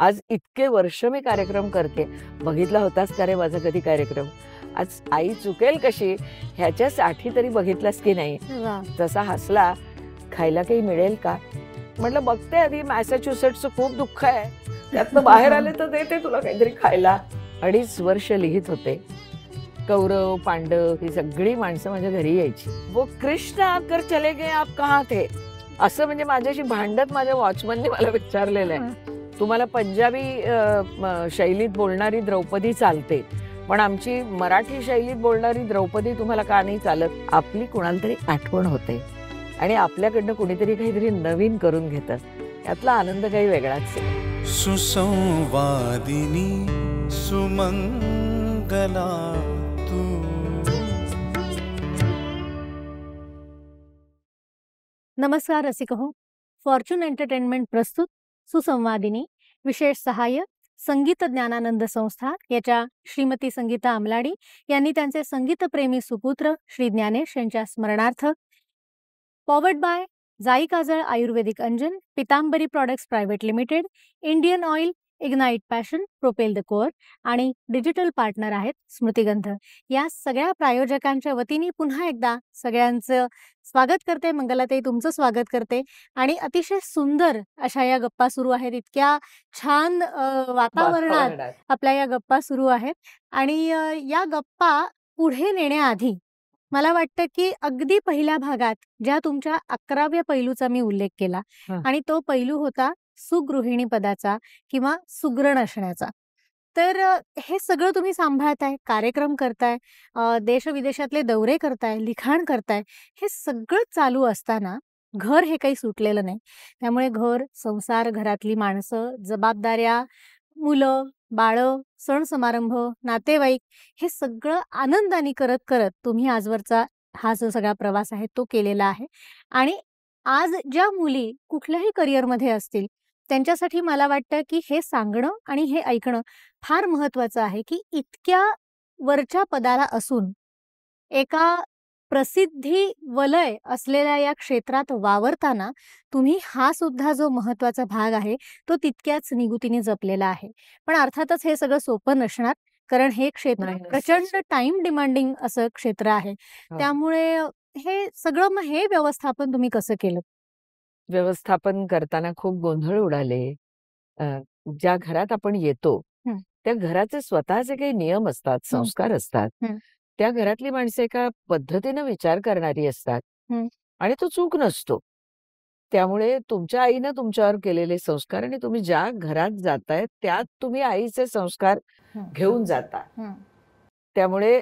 आज इतके वर्ष मी कार्यक्रम करते. बघितला होतास का रे माझा कधी कार्यक्रम? आज आई चुकेल कशी ह्याच्यासाठी तरी बघितलास की नाही? वाह! तसा हसला, खायला काही मिळेल का? म्हटलं बघते आधी, मॅसॅच्युसेट्सचं खूप दुःख आहे. त्यातनं बाहेर आले तर देते तुला काहीतरी खायला. 2.5 वर्ष लिहित होते. कौरव, पांडव ही सगळी माणसं माझ्या घरी यायची. वो कृष्ण आकर चले गए आप कहाँ थे? असं म्हणजे माझ्याशी भांडत माझ्या वॉचमनने मला विचारलेलं आहे. तुम्हाला पंजाबी शैलीत बोलणारी द्रौपदी चालते, पण आमची मराठी शैलीत बोलणारी द्रौपदी तुम्हाला का नाही चालत? आपली कुणाला तरी आठवण होते आणि आपल्याकडनं कुणीतरी काहीतरी नवीन करून घेतं. यातला आनंद काही वेगळाच आहे. सुसंवादिनी सुमंगला तू. नमस्कार रसिक हो. फॉर्च्यून एंटरटेनमेंट प्रस्तुत सुसंवादिनी विशेष सहाय्य संगीत ज्ञानानंद संस्था याच्या श्रीमती संगीता आमलाडी यांनी त्यांचे संगीतप्रेमी सुपुत्र श्री ज्ञानेश यांच्या स्मरणार्थ powered by Jaee Kajal Ayurvedic Anjan, Pitambari products private limited, Indian oil, ignite passion, propel the core आणि डिजिटल पार्टनर आहेत स्मृतिगंध. या सगळ्या प्रायोजकांच्या वतीने पुन्हा एकदा सगळ्यांचं स्वागत करते. मंगलाताई, तुमचं स्वागत करते. आणि अतिशय सुंदर अशा या गप्पा सुरू आहेत. इतक्या छान वातावरणात आपल्या या गप्पा सुरू आहेत. आणि या गप्पा पुढे नेण्याआधी मला वाटतं की अगदी पहिल्या भागात ज्या तुमच्या 11व्या पैलूचा मी उल्लेख केला आणि तो पैलू होता सुगृहिणी पदाचा किंवा सुगरण असण्याचा. तर हे सगळं तुम्ही सांभाळताय, कार्यक्रम करताय, देश-विदेशातले दौरे करताय, लिखाण करताय. हे सगळं चालू असताना घर हे काही सुटलेलं नाही. त्यामुळे घर, संसार, घरातली माणसं, जबाबदाऱ्या, मुलं, बाळं, सण समारंभ, नातेवाईक हे सगळं आनंदाने करत करत तुम्ही आजवरचा हा जो सगळा प्रवास आहे तो केलेला आहे. आणि आज ज्या मुली कुठल्याही करिअरमध्ये असतील त्यांच्यासाठी मला वाटतं की हे सांगणं आणि हे ऐकणं फार महत्वाचं आहे की इतक्या वरच्या पदाला असून एका प्रसिद्धी वलय असलेल्या या क्षेत्रात वावरताना तुम्ही हा सुद्धा जो महत्वाचा भाग आहे तो तितक्याच निगुतीने जपलेला आहे. पण अर्थातच हे सगळं सोपं नसणार, कारण हे क्षेत्र नाही, नसतंच. प्रचंड टाइम डिमांडिंग असं क्षेत्र आहे. त्यामुळे हे सगळं मग हे व्यवस्थापन तुम्ही कसं केलं? व्यवस्थापन करताना खूप गोंधळ उडाले. अ, ज्या घरात आपण येतो हं. त्या घराचे स्वतःचे काही नियम असतात, संस्कार असतात. हं. त्या घरातली माणसं एका पद्धतीनं विचार करणारी असतात हं. आणि तो चूक नसतो. त्यामुळे तुमच्या आईनं तुमच्यावर केलेले संस्कार आणि तुम्ही ज्या घरात जाताय त्यात तुम्ही आईचे संस्कार घेऊन जाता. त्यामुळे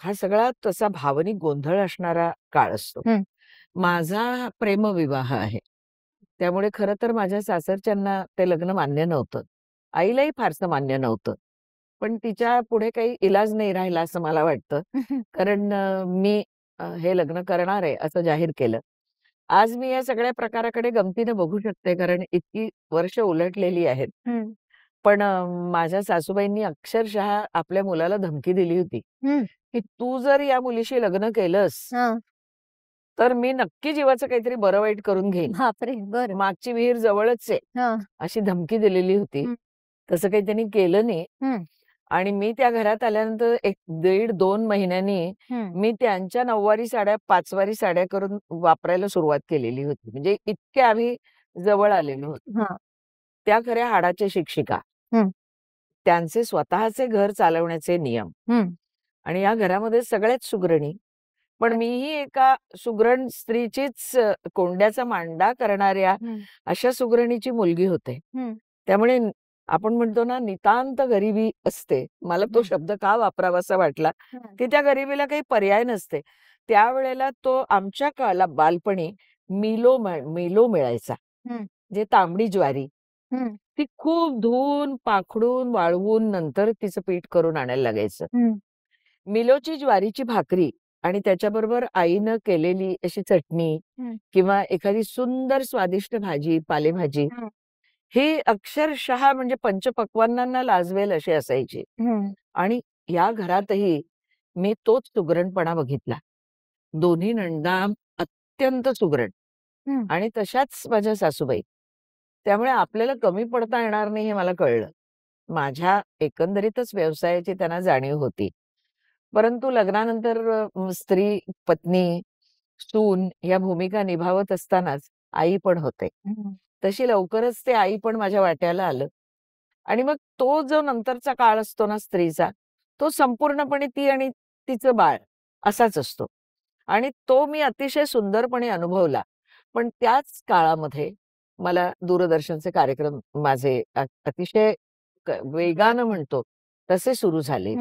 हा सगळा तसा भावनिक गोंधळ असणारा काळ असतो. हं. माझा प्रेमविवाह आहे. त्यामुळे खरं तर माझ्या सासरच्यांना ते लग्न मान्य नव्हतं. आईलाही फारसं मान्य नव्हतं. पण तिच्या पुढे काही इलाज नाही राहिला असं मला वाटतं. कारण मी हे लग्न करणार आहे असं जाहीर केलं. आज मी या सगळ्या प्रकाराकडे गमतीनं बघू शकते, कारण इतकी वर्ष उलटलेली आहेत. पण माझ्या सासूबाईंनी अक्षरशः आपल्या मुलाला धमकी दिली होती की तू जर या मुलीशी लग्न केलंस तर मी नक्की जीवाचं काहीतरी बरं वाईट करून घेईन. बापरे, बर. मागची विहीर जवळच आहे अशी धमकी दिलेली होती. तसं काही त्यांनी केलं नाही. आणि मी त्या घरात आल्यानंतर 1.5-2 महिन्यांनी मी त्यांच्या 9वारी साड्या 5वारी साड्या करून वापरायला सुरुवात केलेली होती. म्हणजे इतके आम्ही जवळ आलेलो होतो. त्या खऱ्या हाडाच्या शिक्षिका. त्यांचे स्वतःचे घर चालवण्याचे नियम आणि या घरामध्ये सगळ्याच सुगरणी. पण मीही एका सुगरण स्त्रीचीच कोंड्याचा मांडा करणाऱ्या अशा सुगरणीची मुलगी होते. त्यामुळे आपण म्हणतो ना नितांत गरिबी असते. मला तो शब्द का वापरावासा वाटला की त्या गरिबीला काही पर्याय नसते. त्यावेळेला तो आमच्या बालपणी मिलो मिळायचा, जे तांबडी ज्वारी. ती खूप धुवून पाखडून वाळवून नंतर तिचं पीठ करून आणायला लागायचं. मिलोची ज्वारीची भाकरी आणि त्याच्याबरोबर आईनं केलेली अशी चटणी किंवा एखादी सुंदर स्वादिष्ट भाजी, पालेभाजी, ही अक्षरशः म्हणजे पंचपक्वान्नांना लाजवेल अशी असायची. आणि या घरातही मी तोच सुगरणपणा बघितला. दोन्ही नणदा अत्यंत सुगरण आणि तशाच माझ्या सासूबाई. त्यामुळे आपल्याला कमी पडता येणार नाही हे मला कळलं. माझ्या एकंदरीतच व्यवसायाची त्यांना जाणीव होती. परंतु लग्नानंतर स्त्री, पत्नी, सून या भूमिका निभावत असतानाच आई पण होते. तशी लवकरच ते आई पण माझ्या वाट्याला आलं. आणि मग तो जो नंतरचा काळ असतो ना स्त्रीचा, तो संपूर्णपणे ती आणि तिचं बाळ असाच असतो. आणि तो मी अतिशय सुंदरपणे अनुभवला. पण त्याच काळामध्ये मला दूरदर्शनचे कार्यक्रम माझे अतिशय वेगानं म्हणतो तसे सुरू झाले.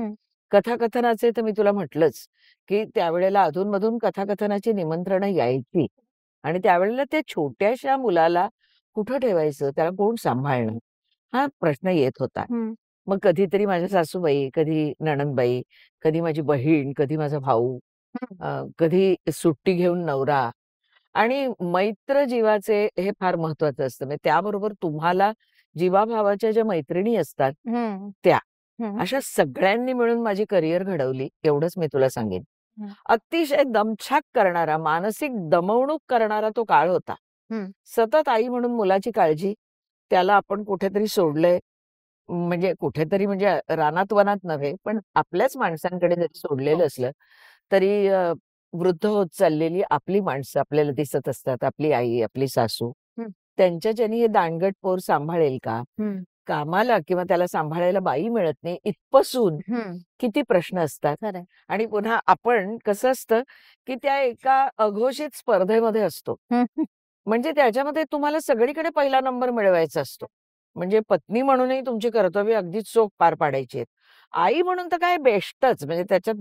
कथाकथनाचे तर मी तुला म्हटलंच, की त्यावेळेला अधूनमधून कथाकथनाची निमंत्रणं यायची. आणि त्यावेळेला त्या छोट्याशा मुलाला कुठं ठेवायचं, त्याला कोण सांभाळणं, हा प्रश्न येत होता. मग कधीतरी माझ्या सासूबाई, कधी नणंदबाई, कधी माझी बहीण, कधी माझा भाऊ, कधी सुट्टी घेऊन नवरा. आणि मैत्र जीवाचे हे फार महत्वाचं असतं. म्हणजे त्याबरोबर तुम्हाला जीवाभावाच्या ज्या मैत्रिणी असतात त्या, अशा सगळ्यांनी मिळून माझी करिअर घडवली, एवढंच मी तुला सांगेन. अतिशय दमछाक करणारा, मानसिक दमवणूक करणारा तो काळ होता. सतत आई म्हणून मुलाची काळजी, त्याला आपण कुठेतरी सोडलंय, म्हणजे कुठेतरी म्हणजे रानात वनात नव्हे, पण आपल्याच माणसांकडे जरी सोडलेलं असलं तरी वृद्ध होत चाललेली आपली माणसं आपल्याला दिसत असतात. आपली आई, आपली सासू, त्यांच्याच्यानी हे दांडगट पोर सांभाळेल का? कामाला किंवा त्याला सांभाळायला बाई मिळत नाही इथपासून किती प्रश्न असतात. आणि पुन्हा आपण कसं असतं की त्या एका अघोषित स्पर्धेमध्ये असतो. म्हणजे त्याच्यामध्ये तुम्हाला सगळीकडे पहिला नंबर मिळवायचा असतो. म्हणजे पत्नी म्हणूनही तुमची कर्तव्य अगदीच चोख पार पाडायची आहेत. आई म्हणून तर काय बेस्टच, म्हणजे त्याच्यात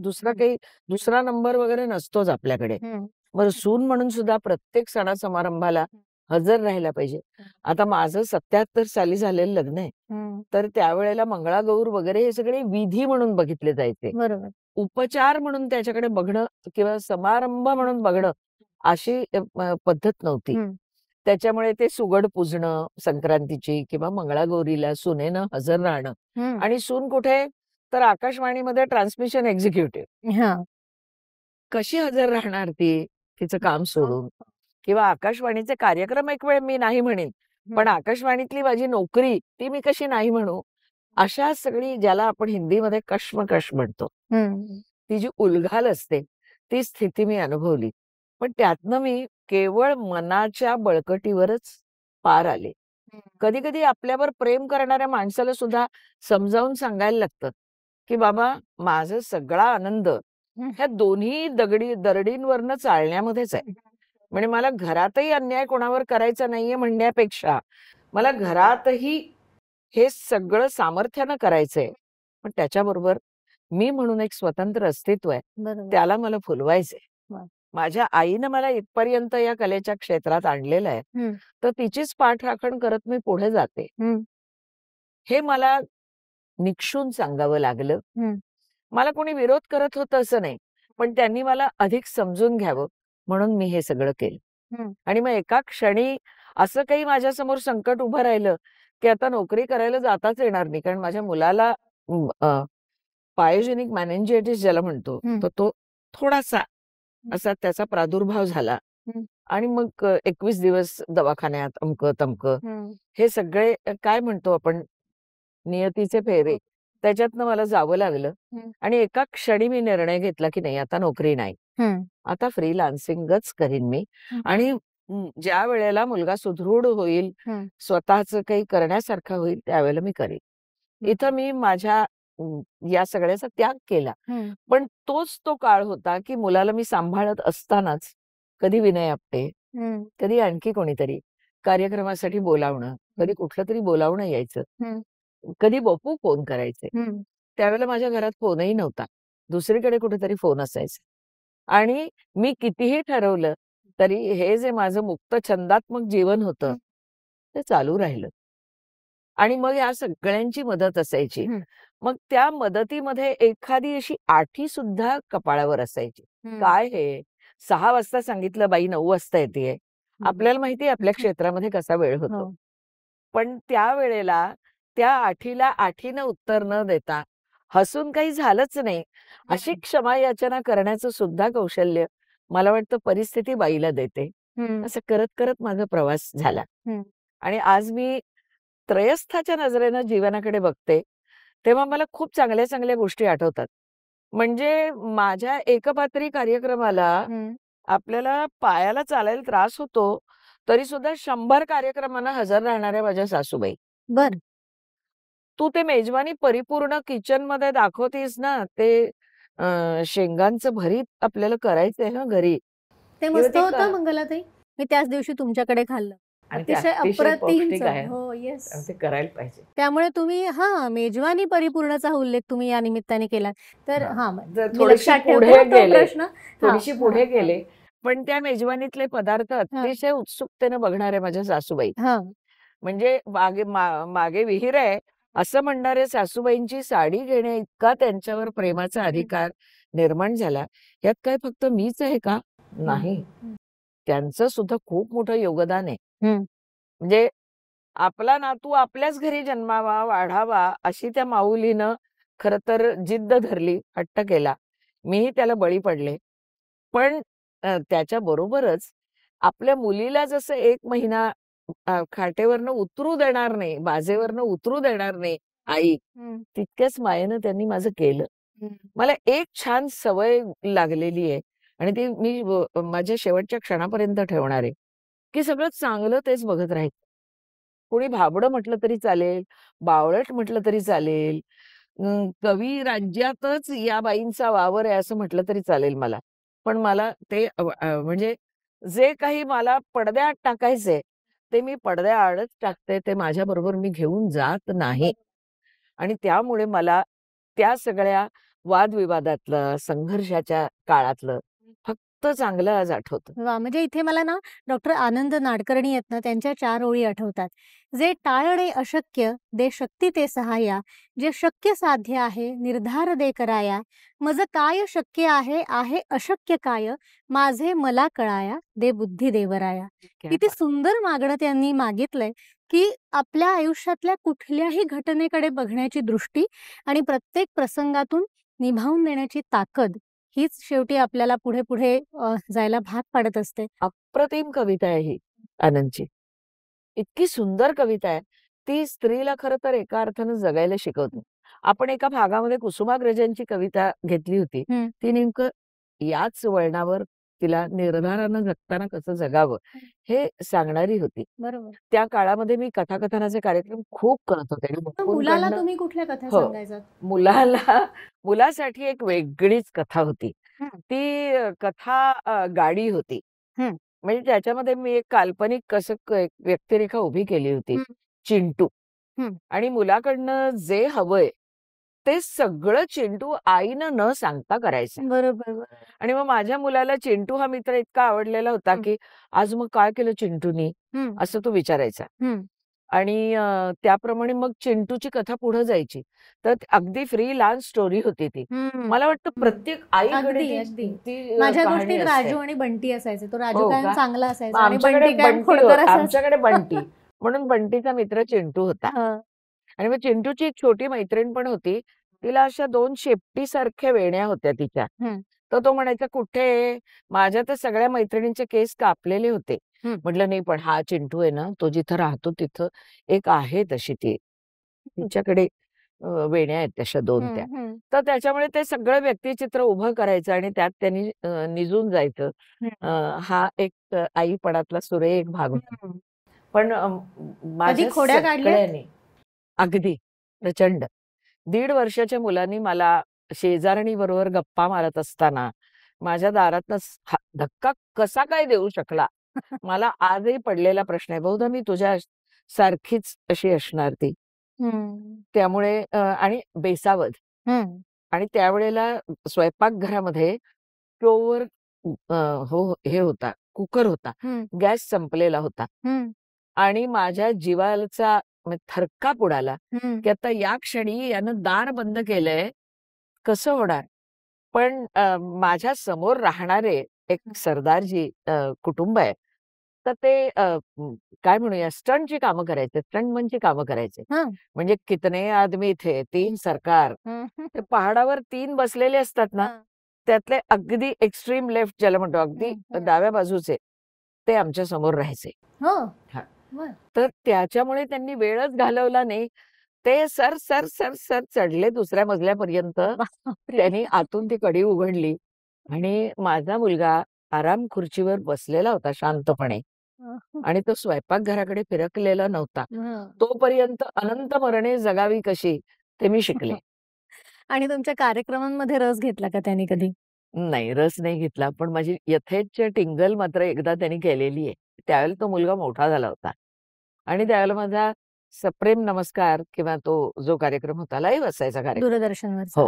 दुसरा नंबर वगैरे नसतोच आपल्याकडे. बरं, सून म्हणून सुद्धा प्रत्येक सणासमारंभाला हजर राहायला पाहिजे. आता माझं 77 साली झालेलं लग्न आहे. तर त्यावेळेला मंगळागौर वगैरे हे सगळे विधी म्हणून बघितले जायचे. बरोबर. उपचार म्हणून त्याच्याकडे बघणं किंवा समारंभ म्हणून बघणं अशी पद्धत नव्हती. त्याच्यामुळे ते सुगड पुजणं संक्रांतीची किंवा मंगळागौरीला सुनेनं हजर राहणं. आणि सून कुठे, तर आकाशवाणीमध्ये ट्रान्समिशन एक्झिक्युटिव्ह. कशी हजर राहणार ती तिचं काम सोडून? किंवा आकाशवाणीचे कार्यक्रम एक वेळ मी नाही म्हणेन, पण आकाशवाणीतली माझी नोकरी ती मी कशी नाही म्हणू? अशा सगळी, ज्याला आपण हिंदीमध्ये कश्मकश म्हणतो, ती जी उलघाल असते ती स्थिती मी अनुभवली. पण त्यातनं मी केवळ मनाच्या बळकटीवरच पार आले. कधी कधी आपल्यावर प्रेम करणाऱ्या माणसाला सुद्धा समजावून सांगायला लागतं की बाबा, माझा सगळा आनंद ह्या दोन्ही दरडींवरनं चालण्यामध्येच आहे. म्हणजे मला घरातही अन्याय कोणावर करायचा नाहीये म्हणण्यापेक्षा मला घरातही हे सगळं सामर्थ्यानं करायचंय. पण त्याच्याबरोबर मी म्हणून एक स्वतंत्र अस्तित्व आहे, त्याला मला फुलवायचंय. माझ्या आईनं मला इथपर्यंत या कलेच्या क्षेत्रात आणलेलं आहे, तर तिचीच पाठराखण करत मी पुढे जाते. हे मला निक्षून सांगावं लागलं. मला कोणी विरोध करत होतं असं नाही, पण त्यांनी मला अधिक समजून घ्यावं म्हणून मी हे सगळं केलं. आणि मग एका क्षणी असं काही माझ्यासमोर संकट उभं राहिलं की आता नोकरी करायला जाताच येणार नाही, कारण माझ्या मुलाला पायोजेनिक मॅनेंजायटिस ज्याला म्हणतो, तर तो थोडासा असा त्याचा प्रादुर्भाव झाला. आणि मग 21 दिवस दवाखान्यात, अमकं तमकं, हे सगळे काय म्हणतो आपण, नियतीचे फेरे, त्याच्यातनं मला जावं लागलं. आणि एका क्षणी मी निर्णय घेतला की नाही, आता नोकरी नाही, आता फ्रीलान्सिंगच करीन मी. आणि ज्या वेळेला मुलगा सुदृढ होईल, स्वतःच काही करण्यासारखा होईल, त्यावेळेला मी करीन. इथं मी माझ्या या सगळ्याचा त्याग केला. पण तोच तो काळ होता की मुलाला मी सांभाळत असतानाच कधी विनय आपटे, कधी आणखी कोणीतरी कार्यक्रमासाठी बोलावणं, कधी कुठलं तरी बोलावणं यायचं, कधी बपू फोन करायचे. त्यावेळेला माझ्या घरात फोनही नव्हता, दुसरीकडे कुठेतरी फोन असायचे. आणि मी कितीही ठरवलं तरी हे जे माझं मुक्त छंदात्मक जीवन होतं ते चालू राहिलं. आणि मग या सगळ्यांची मदत असायची. मग त्या मदतीमध्ये एखादी अशी आठी सुद्धा कपाळावर असायची. काय हे 6 वाजता सांगितलं, बाई 9 वाजता येतेय. आपल्याला माहितीये आपल्या क्षेत्रामध्ये कसा वेळ होतो. पण त्यावेळेला त्या आठीला आठीनं उत्तर न देता हसून काही झालंच नाही अशी क्षमा याचना करण्याचं सुद्धा कौशल्य मला वाटतं परिस्थिती बाईला देते. असं करत करत माझा प्रवास झाला. आणि आज मी त्रयस्थाच्या नजरेनं जीवनाकडे बघते, तेव्हा मला खूप चांगल्या चांगल्या गोष्टी आठवतात. म्हणजे माझ्या एकपात्री कार्यक्रमाला आपल्याला पायाला चालायला त्रास होतो, तरी सुद्धा 100 कार्यक्रमांना हजर राहणाऱ्या माझ्या सासूबाई. बर. तू ते मेजवानी परिपूर्ण किचनमध्ये दाखवतीस ना, ते शेंगांचं भरीत आपल्याला करायचंय ना घरी. ते किंवा मस्त ते होतं मंगलाताई. मी त्याच दिवशी तुमच्याकडे खाल्लं. आणि ते अतिशय अतिशय अप्रतिम पौष्टिक चव. आहे. हो, येस. ते करायला पाहिजे. त्यामुळे तुम्ही मेजवानी परिपूर्णचा उल्लेख तुम्ही या निमित्ताने केला. तर जर मी थोडीशी लक्षात ठेवते पुढे तो गेले, प्रश्न. थोडीशी पुढे हां. गेले, पण त्या मेजवानीतले पदार्थ अतिशय उत्सुकतेने बघणाऱ्या माझ्या सासूबाई. म्हणजे मागे विहीर आहे असं म्हणणारे सासूबाईंची साडी घेण्या इतका त्यांच्यावर प्रेमाचा अधिकार निर्माण झाला. यात काय फक्त मीच आहे का? नाही. त्यांचं सुद्धा खूप मोठं योगदान आहे. म्हणजे आपला नातू आपल्याच घरी जन्मावा, वाढावा अशी त्या माऊलीनं खरं तर जिद्द धरली, हट्ट केला. मीही त्याला बळी पडले. पण त्याच्याबरोबरच आपल्या मुलीला जसं 1 महिना खाटेवरनं उतरू देणार नाही, बाजेवरनं उतरू देणार नाही आई, तितक्याच मायेनं त्यांनी माझं केलं. मला एक छान सवय लागलेली आहे आणि ती मी माझ्या शेवटच्या क्षणापर्यंत ठेवणार आहे, की सगळं चांगलं तेच बघत राहायचं. कोणी भाबडं म्हटलं तरी चालेल, बावळट म्हटलं तरी चालेल, कवी राज्यातच या बाईंचा वावर आहे असं म्हटलं तरी चालेल मला. पण मला ते म्हणजे जे काही मला पडद्याआड टाकायचंय, ते मी पडद्याआडच टाकते. ते माझ्याबरोबर मी घेऊन जात नाही. आणि त्यामुळे मला त्या सगळ्या वादविवादातलं, संघर्षाच्या काळातलं फक्त चांगलं आज आठवतं. वाह! म्हणजे इथे मला ना डॉक्टर आनंद नाडकर्णी आहेत ना, त्यांच्या 4 ओळी आठवतात. जे टाळणे अशक्य, दे शक्ती ते सहाय्या. जे शक्य साध्य आहे, निर्धार दे कराया. मज काय शक्य आहे, आहे अशक्य काय. माझे मला कळाया, दे बुद्धी देवराया. किती सुंदर मागणं त्यांनी मागितलंय, की आपल्या आयुष्यातल्या कुठल्याही घटनेकडे बघण्याची दृष्टी आणि प्रत्येक प्रसंगातून निभावून देण्याची ताकद हीच शेवटी आपल्याला पुढे जायला भाग पाडत असते. अप्रतिम कविता आहे ही आनंदची. इतकी सुंदर कविता आहे. ती स्त्रीला खरं तर एका अर्थानं जगायला शिकवते. आपण एका भागामध्ये कुसुमाग्रजांची कविता घेतली होती. ती नेमकं याच वळणावर तिला निर्धारानं जगताना कसं जगावं हे सांगणारी होती. बरोबर. त्या काळामध्ये मी कथाकथनाचे कार्यक्रम खूप करत होते आणि मग मुलाला बापूंकडनं तुम्ही कुठल्या कथा हो. सांगायचात? मुलासाठी एक वेगळीच कथा होती. ती कथा गाडी होती. म्हणजे त्याच्यामध्ये मी एक काल्पनिक असं एक व्यक्तिरेखा उभी केली होती. चिंटू. आणि मुलाकडनं जे हवंय ते सगळं चिंटू आईनं न सांगता करायचं. बरोबर. आणि मग माझ्या मुलाला चिंटू हा मित्र इतका आवडलेला होता, की आज मग काय केलं चिंटूनी? असं तो विचारायचा. आणि त्याप्रमाणे मग चिंटूची कथा पुढे जायची. तर अगदी फ्रीलान्स स्टोरी होती ती. मला वाटतं प्रत्येक आईकडे ती माझ्या कहाणी गोष्टीत असते. राजू आणि बंटी असायचे. तो राजू हो कायम का? चांगला मग असायचा आणि आमच्याकडे बंटी कायम बंटी खोडकर असायचा. आमच्याकडे बंटी म्हणून बंटीचा मित्र चिंटू होता. आणि मग चिंटूची एक छोटी मैत्रीण पण होती. तिला अशा 2 शेपटीसारख्या वेण्या होत्या तिच्या. तर तो म्हणायचा, "कुठे? माझ्या तर सगळ्या मैत्रिणींचे केस कापलेले होते." म्हटलं, "नाही, पण हा चिंटू आहे ना, तो जिथं राहतो तिथं एक आहे तशी ती. तिच्याकडे वेण्या आहेत तशा 2 त्या." तर त्याच्यामुळे ते सगळं व्यक्तिचित्र उभं करायचं आणि त्यात त्यांनी निजून जायचं. हा एक आईपणातला सुरेख भाग होता. पण माझ्या खोड्या काढल्यात? सगळ्यांनी अगदी प्रचंड. 1.5 वर्षाच्या मुलांनी मला शेजारणीबरोबर गप्पा मारत असताना माझ्या दारातनं धक्का कसा काय देऊ शकला? मला आजही पडलेला प्रश्न आहे. बहुधा मी तुझ्या सारखीच अशी असणार ती. त्यामुळे आणि बेसावध. आणि त्यावेळेला स्वयंपाकघरामध्ये स्टोव्हवर हे होता, कुकर होता. गॅस संपलेला होता. आणि माझ्या जिवाचा थरकाप उडाला, की आता या क्षणी यानं दार बंद केलंय, कसं होणार? पण माझ्या समोर राहणारे एक सरदारजी कुटुंब आहे. तर ते काय म्हणूया स्टंटची कामं करायचे, स्टंटमनची कामं करायचे. म्हणजे कितने आदमी थे, 3 सरकार. ते पहाडावर 3 बसलेले असतात ना, त्यातले अगदी एक्स्ट्रीम लेफ्ट ज्याला म्हणतो, अगदी डाव्या बाजूचे, ते आमच्या समोर राहायचे. बर. तर त्याच्यामुळे त्यांनी वेळच घालवला नाही. ते सर, सर, सर, सर चढले दुसऱ्या मजल्यापर्यंत. बापरे. त्यांनी आतून ती कडी उघडली आणि माझा मुलगा आराम खुर्चीवर बसलेला होता शांतपणे आणि तो स्वयंपाकघराकडे फिरकलेला नव्हता. हं. तोपर्यंत अनंत मरणे जगावी कशी ते मी शिकले. आणि तुमच्या कार्यक्रमांमध्ये रस घेतला का त्यांनी कधी? नाही, रस नाही घेतला. पण माझी यथेच्छ टिंगल मात्र एकदा त्यांनी केलेली आहे. त्यावेळेला तो मुलगा मोठा झाला होता आणि त्यावेळेला माझा सप्रेम नमस्कार किंवा तो जो कार्यक्रम होता, लाईव्ह असायचा कार्यक्रम. दूरदर्शनवरचा. हो.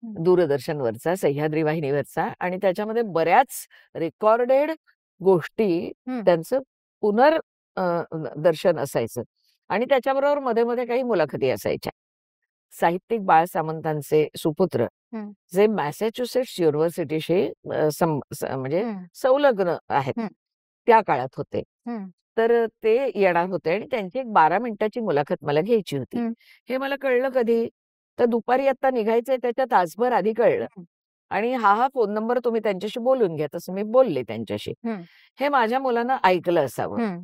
हं. दूरदर्शनवरचा, सह्याद्री वाहिनीवरचा आणि त्याच्यामध्ये बऱ्याच रेकॉर्डेड गोष्टी हं. त्यांचं दर्शन असायचं आणि त्याच्याबरोबर मध्ये-मध्ये काही मुलाखती असायच्या. साहित्यिक बाळ सामंतांचे सुपुत्र हं. जे मॅसॅच्युसेट्स युनिव्हर्सिटीशी म्हणजे हं. संलग्न आहेत, हं. त्या काळात होते. हं. तर ते येणार होते आणि त्यांची एक 12 मिनिटाची मुलाखत मला घ्यायची होती. हं. हे मला कळलं कधी? तर दुपारी आता निघायचंय त्याच्या तासभर आधी कळलं. हं. आणि हा फोन नंबर तुम्ही त्यांच्याशी बोलून घ्या. तसं मी बोलले त्यांच्याशी. हं. हे माझ्या मुलानं ऐकलं असावं. हं.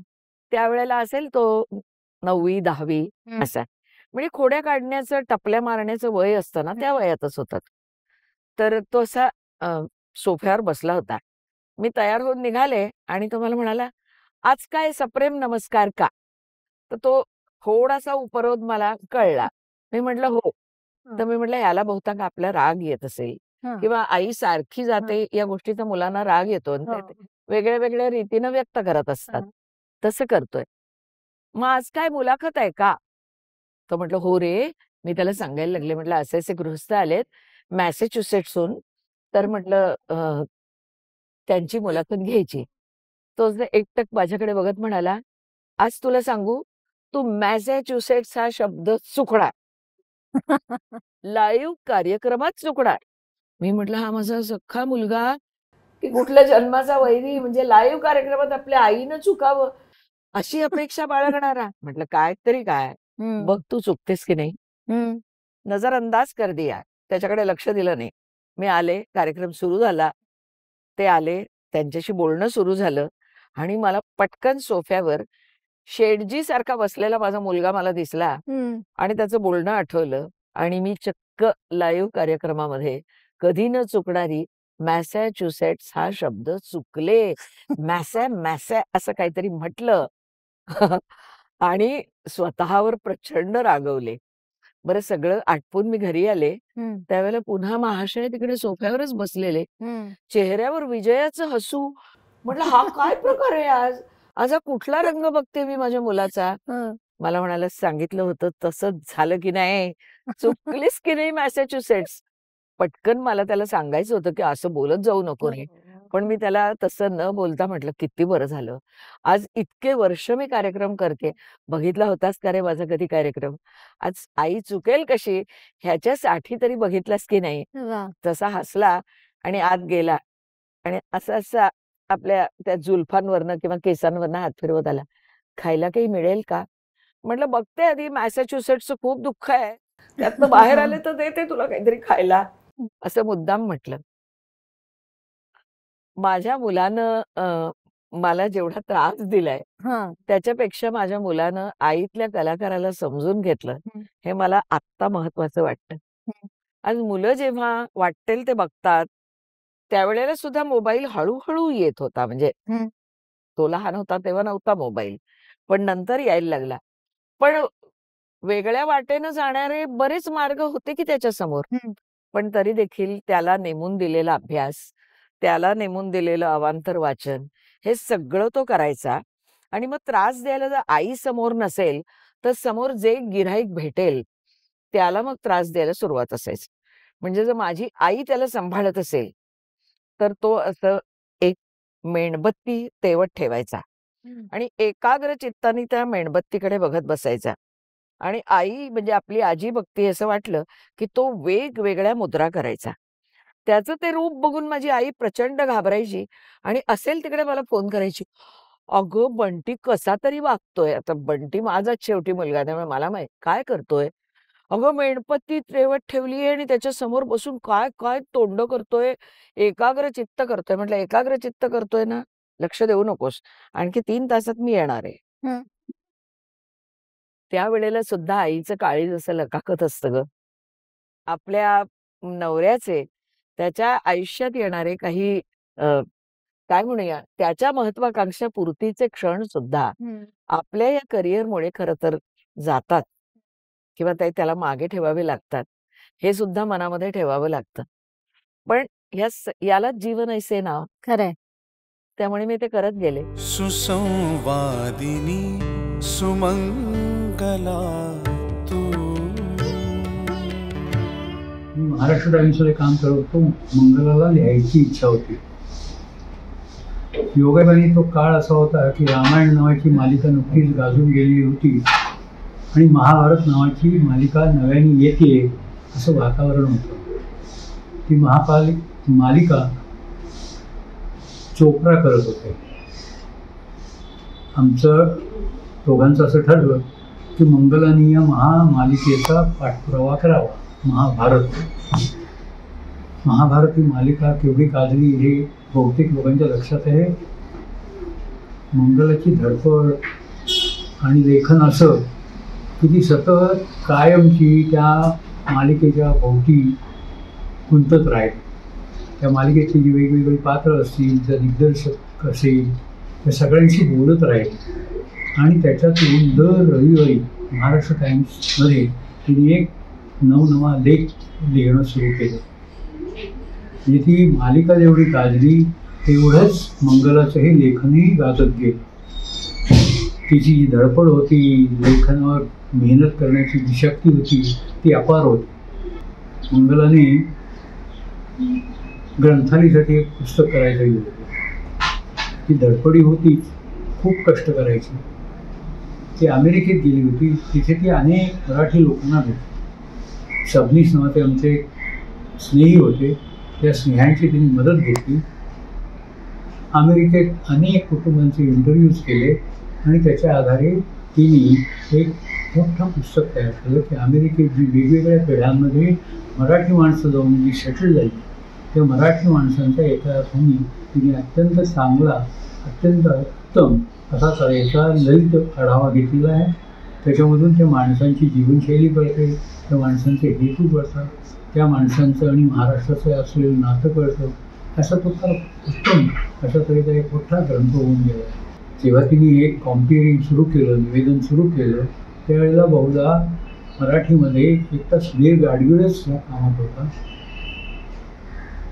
त्यावेळेला असेल तो 9वी 10वी हं. असा. म्हणजे खोड्या काढण्याचं, टपल्या मारण्याचं वय असतं ना, त्या वयातच होतं. तर तो असा सोफ्यावर बसला होता. मी तयार होऊन निघाले आणि तो मला म्हणाला, "आज काय सप्रेम नमस्कार का?" तर तो थोडासा उपरोध मला कळला. मी म्हटलं, "हो." तर मी म्हटलं, "ह्याला बहुतेक आपला राग येत असेल हं. किंवा आई सारखी जाते या गोष्टीचा मुलांना राग येतो आणि ते हो. वेगळ्या-वेगळ्या रीतीनं व्यक्त करत असतात. हं. तसं करतोय. मग आज काय मुलाखत आहे का? तो म्हटलं, "हो रे." मी त्याला सांगायला लागले. म्हटलं, "असे-असे गृहस्थ आलेत मॅसेच्युसेट्सहून." तर म्हटलं, त्यांची मुलाखत घ्यायची." तो असं एकटक माझ्याकडे बघत म्हणाला, "आज तुला सांगू, तू मॅसॅच्युसेट्स हा शब्द चुकणार. लाईव्ह कार्यक्रमात चुकणार." मी म्हटलं, "हा माझा सख्खा मुलगा की कुठल्या जन्माचा वैरी म्हणजे लाईव्ह कार्यक्रमात आपल्या आईनं चुकावं अशी अपेक्षा बाळगणारा." म्हटलं, "काय तरी काय? हं. बघ तू चुकतेस की नाही. हं. नजरअंदाज कर दिया." त्याच्याकडे लक्ष दिलं नाही. मी आले, कार्यक्रम सुरू झाला. ते आले, त्यांच्याशी बोलणं सुरू झालं आणि मला पटकन सोफ्यावर शेठजीसारखा बसलेला माझा मुलगा मला दिसला हं. आणि त्याचं बोलणं आठवलं आणि मी चक्क लाईव्ह कार्यक्रमामध्ये कधी न चुकणारी मॅसॅच्युसेट्स हा शब्द चुकले. मॅसॅ असं काहीतरी म्हटलं आणि स्वतःवर प्रचंड रागवले. बरं सगळं आटपून मी घरी आले. हं. त्यावेळेला पुन्हा महाशय तिकडे सोफ्यावरच बसलेले. हं. चेहऱ्यावर विजयाचं हसू. म्हटलं, "हा काय प्रकार आहे आज? आज हा कुठला रंग बघते मी माझ्या मुलाचा?" हं. मला म्हणाला, "सांगितलं होतं तसंच झालं की नाही? चुकलीस की नाही मॅसॅच्युसेट्स?" पटकन मला त्याला सांगायचं होतं, की असं बोलत जाऊ नको रे. पण मी त्याला तसं न बोलता म्हटलं, "किती बरं झालं. आज इतके वर्ष मी कार्यक्रम करते. बघितला होतास का रे माझा कधी कार्यक्रम? आज आई चुकेल कशी ह्याच्यासाठी तरी बघितलास की नाही?" वाह! तसा हसला आणि आत गेला आणि असा आपल्या त्या जुल्फांवरनं किंवा केसांवरनं हात फिरवत आला. "खायला काही मिळेल का?" म्हटलं, "बघते आधी मॅसॅच्युसेट्सचं खूप दुःख आहे. त्यातनं बाहेर आले तर देते तुला काहीतरी खायला." असं मुद्दाम म्हटलं. माझ्या मुलानं मला जेवढा त्रास दिलाय, हां. त्याच्यापेक्षा माझ्या मुलानं आईतल्या कलाकाराला समजून घेतलं, हं. हे मला आत्ता महत्वाचं वाटतं. हं. आज मुलं जेव्हा वाट्टेल ते बघतात, त्यावेळेला सुद्धा मोबाईल हळू येत होता. म्हणजे हं. तो लहान होता तेव्हा नव्हता मोबाईल. पण नंतर यायला लागला. पण वेगळ्या वाटेनं जाणारे बरेच मार्ग होते की त्याच्यासमोर. हं. पण तरी देखील त्याला नेमून दिलेला अभ्यास, त्याला नेमून दिलेलं अवांतर वाचन, हे सगळं तो करायचा आणि मग त्रास द्यायला जर आई समोर नसेल, तर समोर जे गिऱ्हाईक भेटेल, त्याला मग त्रास द्यायला सुरुवात असायची. म्हणजे जर माझी आई त्याला सांभाळत असेल, तर तो असं एक मेणबत्ती तेवत ठेवायचा हं. आणि एकाग्र चित्ताने त्या मेणबत्तीकडे बघत बसायचा. आणि आई म्हणजे आपली आजी बघते असं वाटलं, की तो वेगवेगळ्या मुद्रा करायचा. त्याचं ते रूप बघून माझी आई प्रचंड घाबरायची आणि असेल तिकडे मला फोन करायची. "अगं बंटी कसा तरी वागतोय." आता बंटी माझाच शेवटी मुलगा त्यामुळे मला माहीत काय करतोय? अगं मेणबत्ती तेवत ठेवली आहे आणि त्याच्यासमोर बसून काय काय तोंड करतोय, एकाग्र चित्त करतोय. म्हटलं, "एकाग्र चित्त करतोय ना, लक्ष देऊ नकोस. आणखी 3 तासात मी येणार आहे." हं. त्यावेळेला सुद्धा आईचं काळीज असं लकाकत असतं ग. आपल्या नवऱ्याचे त्याच्या आयुष्यात येणारे काही काय म्हणूया त्याच्या महत्वाकांक्षा पूर्तीचे क्षण सुद्धा आपल्या या करिअरमुळे खरं तर जातात किंवा त्याला मागे ठेवावे लागतात. हे सुद्धा मनामध्ये ठेवावं लागतं. पण यालाच जीवन ऐसे नाव. खरंय. त्यामुळे मी ते करत गेले. सुसंवादिनी सुमंगला तू. महाराष्ट्र टाइम्समध्ये काम करत होतो. मंगलाला लिहायची इच्छा होती. योगायोगाने तो काळ असा होता की रामायण नावाची मालिका नुकतीच गाजून गेलेली होती आणि महाभारत नावाची मालिका नव्याने येते असं वातावरण होतं. ती मालिका चोप्रा करत होते. आमचं दोघांचं असं ठरलं की मंगलानी या महामालिकेचा पाठपुरावा करावा. महाभारत ही मालिका केवढी गाजली हे बहुतेक लोकांच्या लक्षात आहे. मंगलाची धडपड आणि लेखन असं की ती सतत कायमची त्या मालिकेच्या भोवती गुंतत राहील. त्या मालिकेतली जी वेगवेगळी पात्र असतील, त्या दिग्दर्शक असेल, त्या सगळ्यांशी बोलत राहील आणि त्याच्यातून दर रविवारी महाराष्ट्र टाइम्समध्ये तिने एक नवनवा लेख लिहिणं सुरू केलं. म्हणजे ती मालिका जेवढी गाजली तेवढंच मंगलाचं हे लेखनही गाजत गेलं. तिची जी धडपड होती, लेखनावर मेहनत करण्याची जी शक्ती होती ती अपार होती. मंगलाने ग्रंथालयासाठी एक पुस्तक करायचं गेलं. ती धडपडी होती, खूप कष्ट करायची. ती अमेरिकेत गेली होती. तिथे ती अनेक मराठी लोकांना भेटली. सबनीस नावाचे आमचे स्नेही होते. त्या स्नेहांची तिने मदत घेतली. अमेरिकेत अनेक कुटुंबांचे इंटरव्ह्यूज केले आणि त्याच्या आधारे तिने एक मोठं पुस्तक तयार केलं की अमेरिकेत जी वेगवेगळ्या पिढ्यांमध्ये मराठी माणसं जाऊन जी सेटल झाली त्या मराठी माणसांच्या एका अर्थाने तिने अत्यंत चांगला, अत्यंत उत्तम असा तऱ्हेचा ललित आढावा घेतलेला आहे. त्याच्यामधून त्या माणसांची जीवनशैली कळते, त्या माणसांचे हेतू कळतात, त्या माणसांचं आणि महाराष्ट्राचं असलेलं नातं कळतं. असा तो फार उत्तम अशा तऱ्हेचा एक मोठा ग्रंथ होऊन गेला. जेव्हा तिने एक कॉम्पेअरिंग सुरू केलं, निवेदन सुरू केलं, त्यावेळेला बहुधा मराठीमध्ये एक तास दीड गाडगीळच या कामात होता.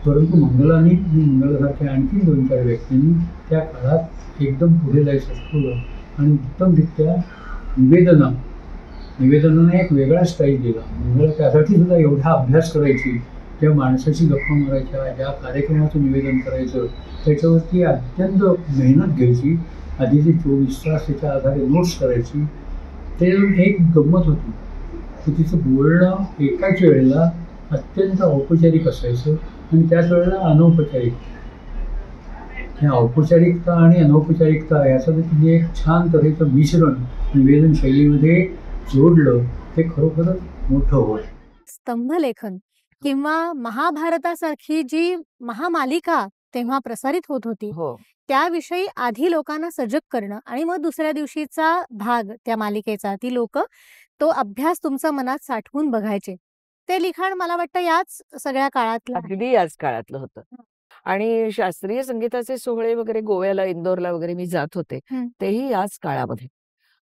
परंतु मंगलासारख्या आणखी 2-4 व्यक्तींनी त्या काळात एकदम पुढे जायचं ठरवलं आणि उत्तमरित्या निवेदनाने एक वेगळा स्टाईल दिला. मंगला त्यासाठी सुद्धा एवढा अभ्यास करायची, त्या माणसाची गप्पा मारायच्या, ज्या कार्यक्रमाचं निवेदन करायचं त्याच्यावरती अत्यंत मेहनत घ्यायची. आधीचे 24 तास त्याच्या आधारे नोट्स करायची. ते एक गंमत होती की तिचं बोलणं एकाच वेळेला अत्यंत औपचारिक असायचं आणि त्याच वेळेला अनौपचारिक. ह्या औपचारिकता आणि अनौपचारिकता याचं तिने एक छान तऱ्हेचं मिश्रण निवेदन शैलीमध्ये जोडलं. ते खरोखरच मोठं होय. स्तंभलेखन किंवा महाभारतासारखी जी महामालिका तेव्हा प्रसारित होत होती हो. त्याविषयी आधी लोकांना सजग करणं आणि मग दुसऱ्या दिवशीचा भाग त्या मालिकेचा ती लोक तो अभ्यास तुमच्या मनात साठवून बघायचे. ते लिखाण मला वाटतं याच सगळ्या काळातलं आहे. अगदी याच काळातलं होतं. आणि शास्त्रीय संगीताचे सोहळे वगैरे गोव्याला, इंदोरला वगैरे मी जात होते, तेही याच काळामध्ये.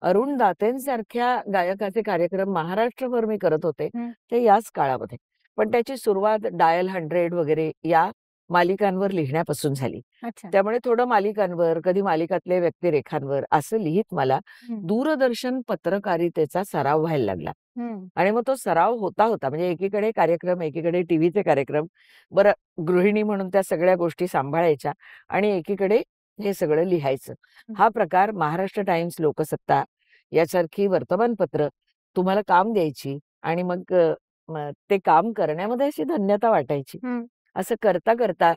अरुण दातेंसारख्या गायकाचे कार्यक्रम महाराष्ट्रभर मी करत होते, ते याच काळामध्ये. पण त्याची सुरुवात डायल 100 वगैरे या मालिकांवर लिहिण्यापासून झाली. अच्छा. त्यामुळे थोडं मालिकांवर, कधी मालिकातल्या व्यक्तिरेखांवर असं लिहित मला दूरदर्शन पत्रकारितेचा सराव व्हायला लागला. आणि मग तो सराव होता म्हणजे एकीकडे कार्यक्रम, एकीकडे टीव्हीचे कार्यक्रम, बरं गृहिणी म्हणून त्या सगळ्या गोष्टी सांभाळायच्या आणि एकीकडे हे सगळं लिहायचं. हा प्रकार महाराष्ट्र टाइम्स, लोकसत्ता यासारखी वर्तमानपत्र तुम्हाला काम द्यायची आणि मग ते काम करण्यामध्ये अशी धन्यता वाटायची. असं करता करता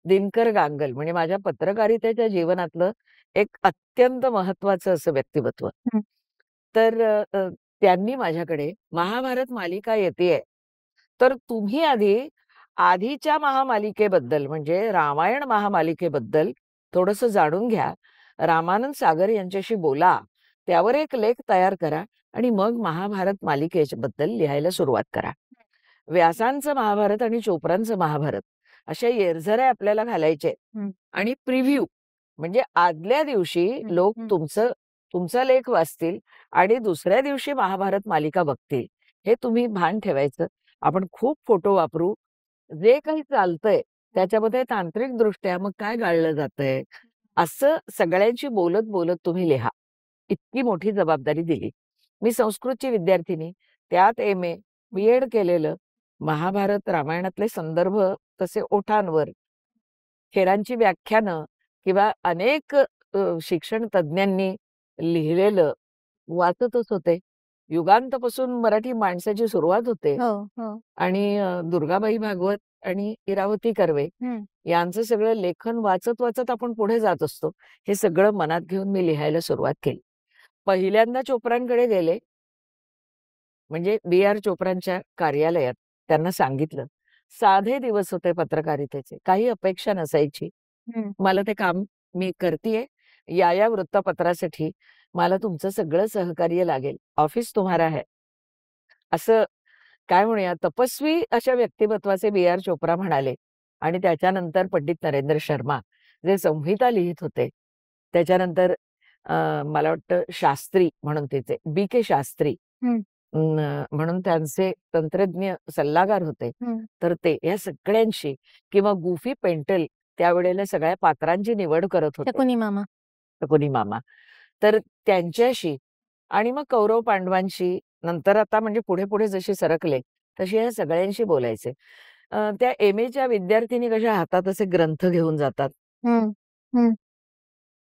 दिनकर गांगल म्हणजे माझ्या पत्रकारितेच्या जीवनातलं एक अत्यंत महत्वाचं असं व्यक्तिमत्व. तर त्यांनी माझ्याकडे महाभारत मालिका येतेय, तर तुम्ही आधीच्या महामालिकेबद्दल म्हणजे रामायण महामालिकेबद्दल थोडंसं जाणून घ्या. रामानंद सागर यांच्याशी बोला त्यावर एक लेख तयार करा आणि मग महाभारत मालिकेबद्दल लिहायला सुरुवात करा. व्यासांचं महाभारत आणि चोप्रांचं महाभारत अशा येरझऱ्या आपल्याला घालायचे आणि प्रिव्ह्यू म्हणजे आदल्या दिवशी लोक तुमचा लेख वाचतील आणि दुसऱ्या दिवशी महाभारत मालिका बघतील. हे तुम्ही भान ठेवायचं. आपण खूप फोटो वापरू. जे काही चालतंय त्याच्यामध्ये तांत्रिक दृष्ट्या मग काय गाळलं जातंय असं सगळ्यांशी बोलत बोलत तुम्ही लिहा. इतकी मोठी जबाबदारी दिली. मी संस्कृतची विद्यार्थिनी, त्यात MA, BEd केलेलं. महाभारत रामायणातले संदर्भ तसे ओठांवर, खेरांची व्याख्यानं किंवा अनेक शिक्षण तज्ज्ञांनी लिहिलेलं वाचतच होते. युगांतपासून मराठी माणसाची सुरुवात होते आणि दुर्गाबाई भागवत आणि इरावती कर्वे यांचं सगळं लेखन वाचत वाचत आपण पुढे जात असतो. हे सगळं मनात घेऊन मी लिहायला सुरुवात केली. पहिल्यांदा चोप्रांकडे गेले म्हणजे BR चोप्रांच्या कार्यालयात. त्यांना सांगितलं. साधे दिवस होते पत्रकारितेचे, काही अपेक्षा नसायची. मला ते काम मी करतीये. या वृत्तपत्रासाठी मला तुमचं सगळं सहकार्य लागेल. ऑफिस तुम्हारा है. असं काय म्हणूया तपस्वी अशा व्यक्तिमत्वाचे BR चोप्रा म्हणाले. आणि त्याच्यानंतर पंडित नरेंद्र शर्मा जे संहिता लिहित होते. त्याच्यानंतर मला वाटतं शास्त्री म्हणून त्याचे BK शास्त्री म्हणून त्यांचे तंत्रज्ञ सल्लागार होते. तर ते या सगळ्यांशी किंवा गुफी पेंटल त्यावेळेला सगळ्या पात्रांची निवड करत होते. शकुनी मामा. तर त्यांच्याशी आणि मग कौरव पांडवांशी नंतर आता म्हणजे पुढे पुढे जशी सरकले तशी या सगळ्यांशी बोलायचे. त्या MAच्या विद्यार्थिनी कशा हातात असे ग्रंथ घेऊन जातात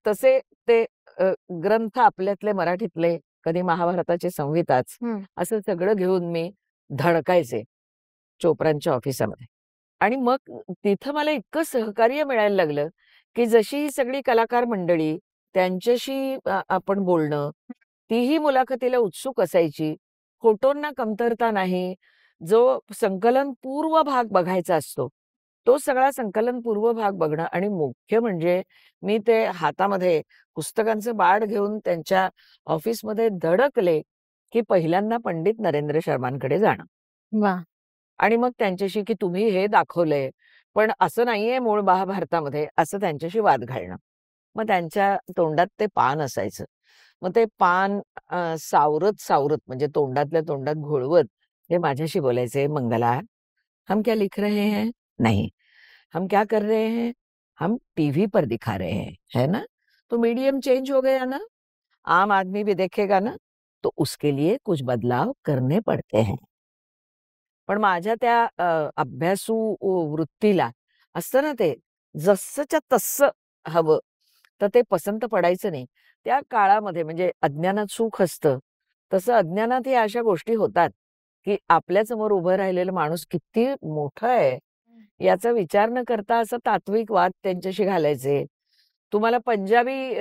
तसे ते ग्रंथ आपल्यातले मराठीतले कधी महाभारताचे संहिताच असं सगळं घेऊन मी धडकायचे चोप्रांच्या ऑफिसामध्ये. आणि मग तिथं मला इतकं सहकार्य मिळायला लागलं की जशी ही सगळी कलाकार मंडळी त्यांच्याशी आपण बोलणं, तीही मुलाखतीला उत्सुक असायची. फोटोंना कमतरता नाही. जो संकलन पूर्व भाग बघायचा असतो तो सगळा संकलन पूर्व भाग बघणं आणि मुख्य म्हणजे मी ते हातामध्ये पुस्तकांचं बाड घेऊन त्यांच्या ऑफिसमध्ये धडकले की पहिल्यांदा पंडित नरेंद्र शर्मांकडे जाणं. आणि मग त्यांच्याशी की तुम्ही हे दाखवलंय पण असं नाहीये मूळ महाभारतामध्ये असं त्यांच्याशी वाद घालणं. मग त्यांच्या तोंडात ते पान असायचं. मग ते पान सावरत सावरत म्हणजे तोंडातल्या तोंडात घोळवत हे माझ्याशी बोलायचे. मंगला, हम क्या लिख रहे हैं? नहीं. हम क्या कर रहे हैं? हम TV पर दिखा रहे हैं, है ना? तो मीडियम चेंज हो गया ना, आम आदमी भी देखेगा ना, तो उसके लिए कुछ बदलाव करने पड़ते हैं. पण माझ्या त्या अभ्यासू वृत्तीला असतं ना ते जसंच्या तसं हवं तर ते पसंत पडायचं नाही. त्या काळामध्ये म्हणजे अज्ञानात सुख असतं तसं अज्ञानात या अशा गोष्टी होतात की आपल्या समोर उभं राहिलेलं माणूस किती मोठं आहे याचा विचार न करता असं तात्विक वाद त्यांच्याशी घालायचे. तुम्हाला पंजाबी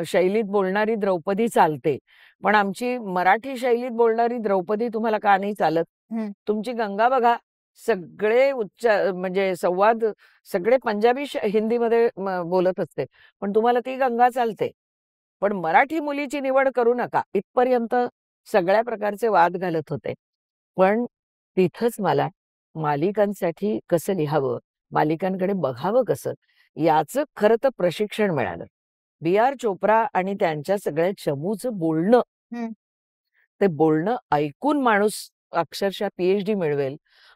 शैलीत बोलणारी द्रौपदी चालते पण आमची मराठी शैलीत बोलणारी द्रौपदी तुम्हाला का नाही चालत? तुमची गंगा बघा, सगळे म्हणजे संवाद सगळे पंजाबी हिंदीमध्ये बोलत असते पण तुम्हाला ती गंगा चालते पण मराठी मुलीची निवड करू नका इथपर्यंत सगळ्या प्रकारचे वाद घालत होते. पण तिथंच मला मालिकांसाठी कसं लिहावं, मालिकांकडे बघावं कसं याचं खरं तर प्रशिक्षण मिळालं. BR चोप्रा आणि त्यांच्या सगळ्या चमूचं बोलणं, ते बोलणं ऐकून माणूस अक्षरशः PhD मिळवेल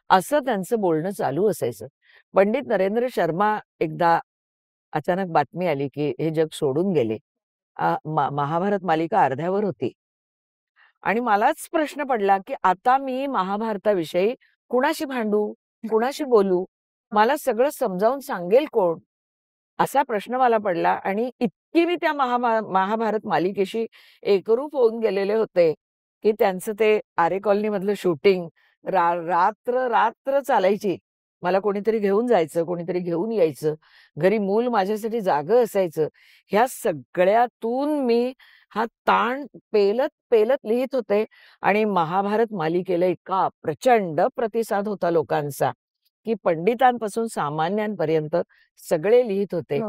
असं त्यांचं बोलणं चालू असायचं. पंडित नरेंद्र शर्मा एकदा अचानक बातमी आली की हे जग सोडून गेले. महाभारत मालिका अर्ध्यावर होती आणि मलाच प्रश्न पडला की आता मी महाभारताविषयी कुणाशी भांडू, कुणाशी बोलू, मला सगळं समजावून सांगेल कोण, असा प्रश्न मला पडला. आणि इतकी मी त्या महाभारत मालिकेशी एकरूप होऊन गेलेले होते की त्यांचं ते आरे कॉलनी मधलं शूटिंग रात्र रात्र चालायची. मला कोणीतरी घेऊन जायचं, कोणीतरी घेऊन यायचं, घरी मूल माझ्यासाठी जागं असायचं. ह्या सगळ्यातून मी हा ताण पेलत पेलत लिहित होते आणि महाभारत मालिकेला इतका प्रचंड प्रतिसाद होता लोकांचा की पंडितांपासून सामान्यांपर्यंत सगळे लिहित होते.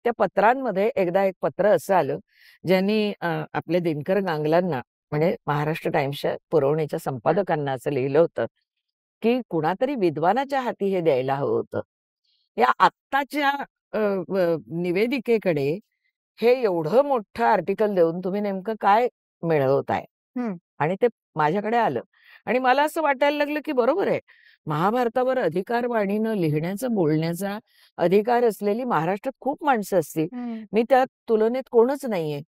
त्या पत्रांमध्ये एकदा एक पत्र असं आलं, ज्यांनी आपल्या दिनकर गांगलांना म्हणजे महाराष्ट्र टाइम्सच्या पुरवणीच्या संपादकांना असं लिहिलं होतं, की कुणातरी विद्वानाच्या हाती हे द्यायला हवं होतं. या आत्ताच्या निवेदिकेकडे हे एवढं मोठं आर्टिकल देऊन तुम्ही नेमकं काय मिळवताय? आणि ते माझ्याकडे आलं आणि मला असं वाटायला लागलं, की बरोबर आहे. महाभारतावर अधिकारवाणीनं लिहिण्याचा, बोलण्याचा अधिकार असलेली महाराष्ट्रात खूप माणसं असतील. मी त्या तुलनेत कोणच नाहीये.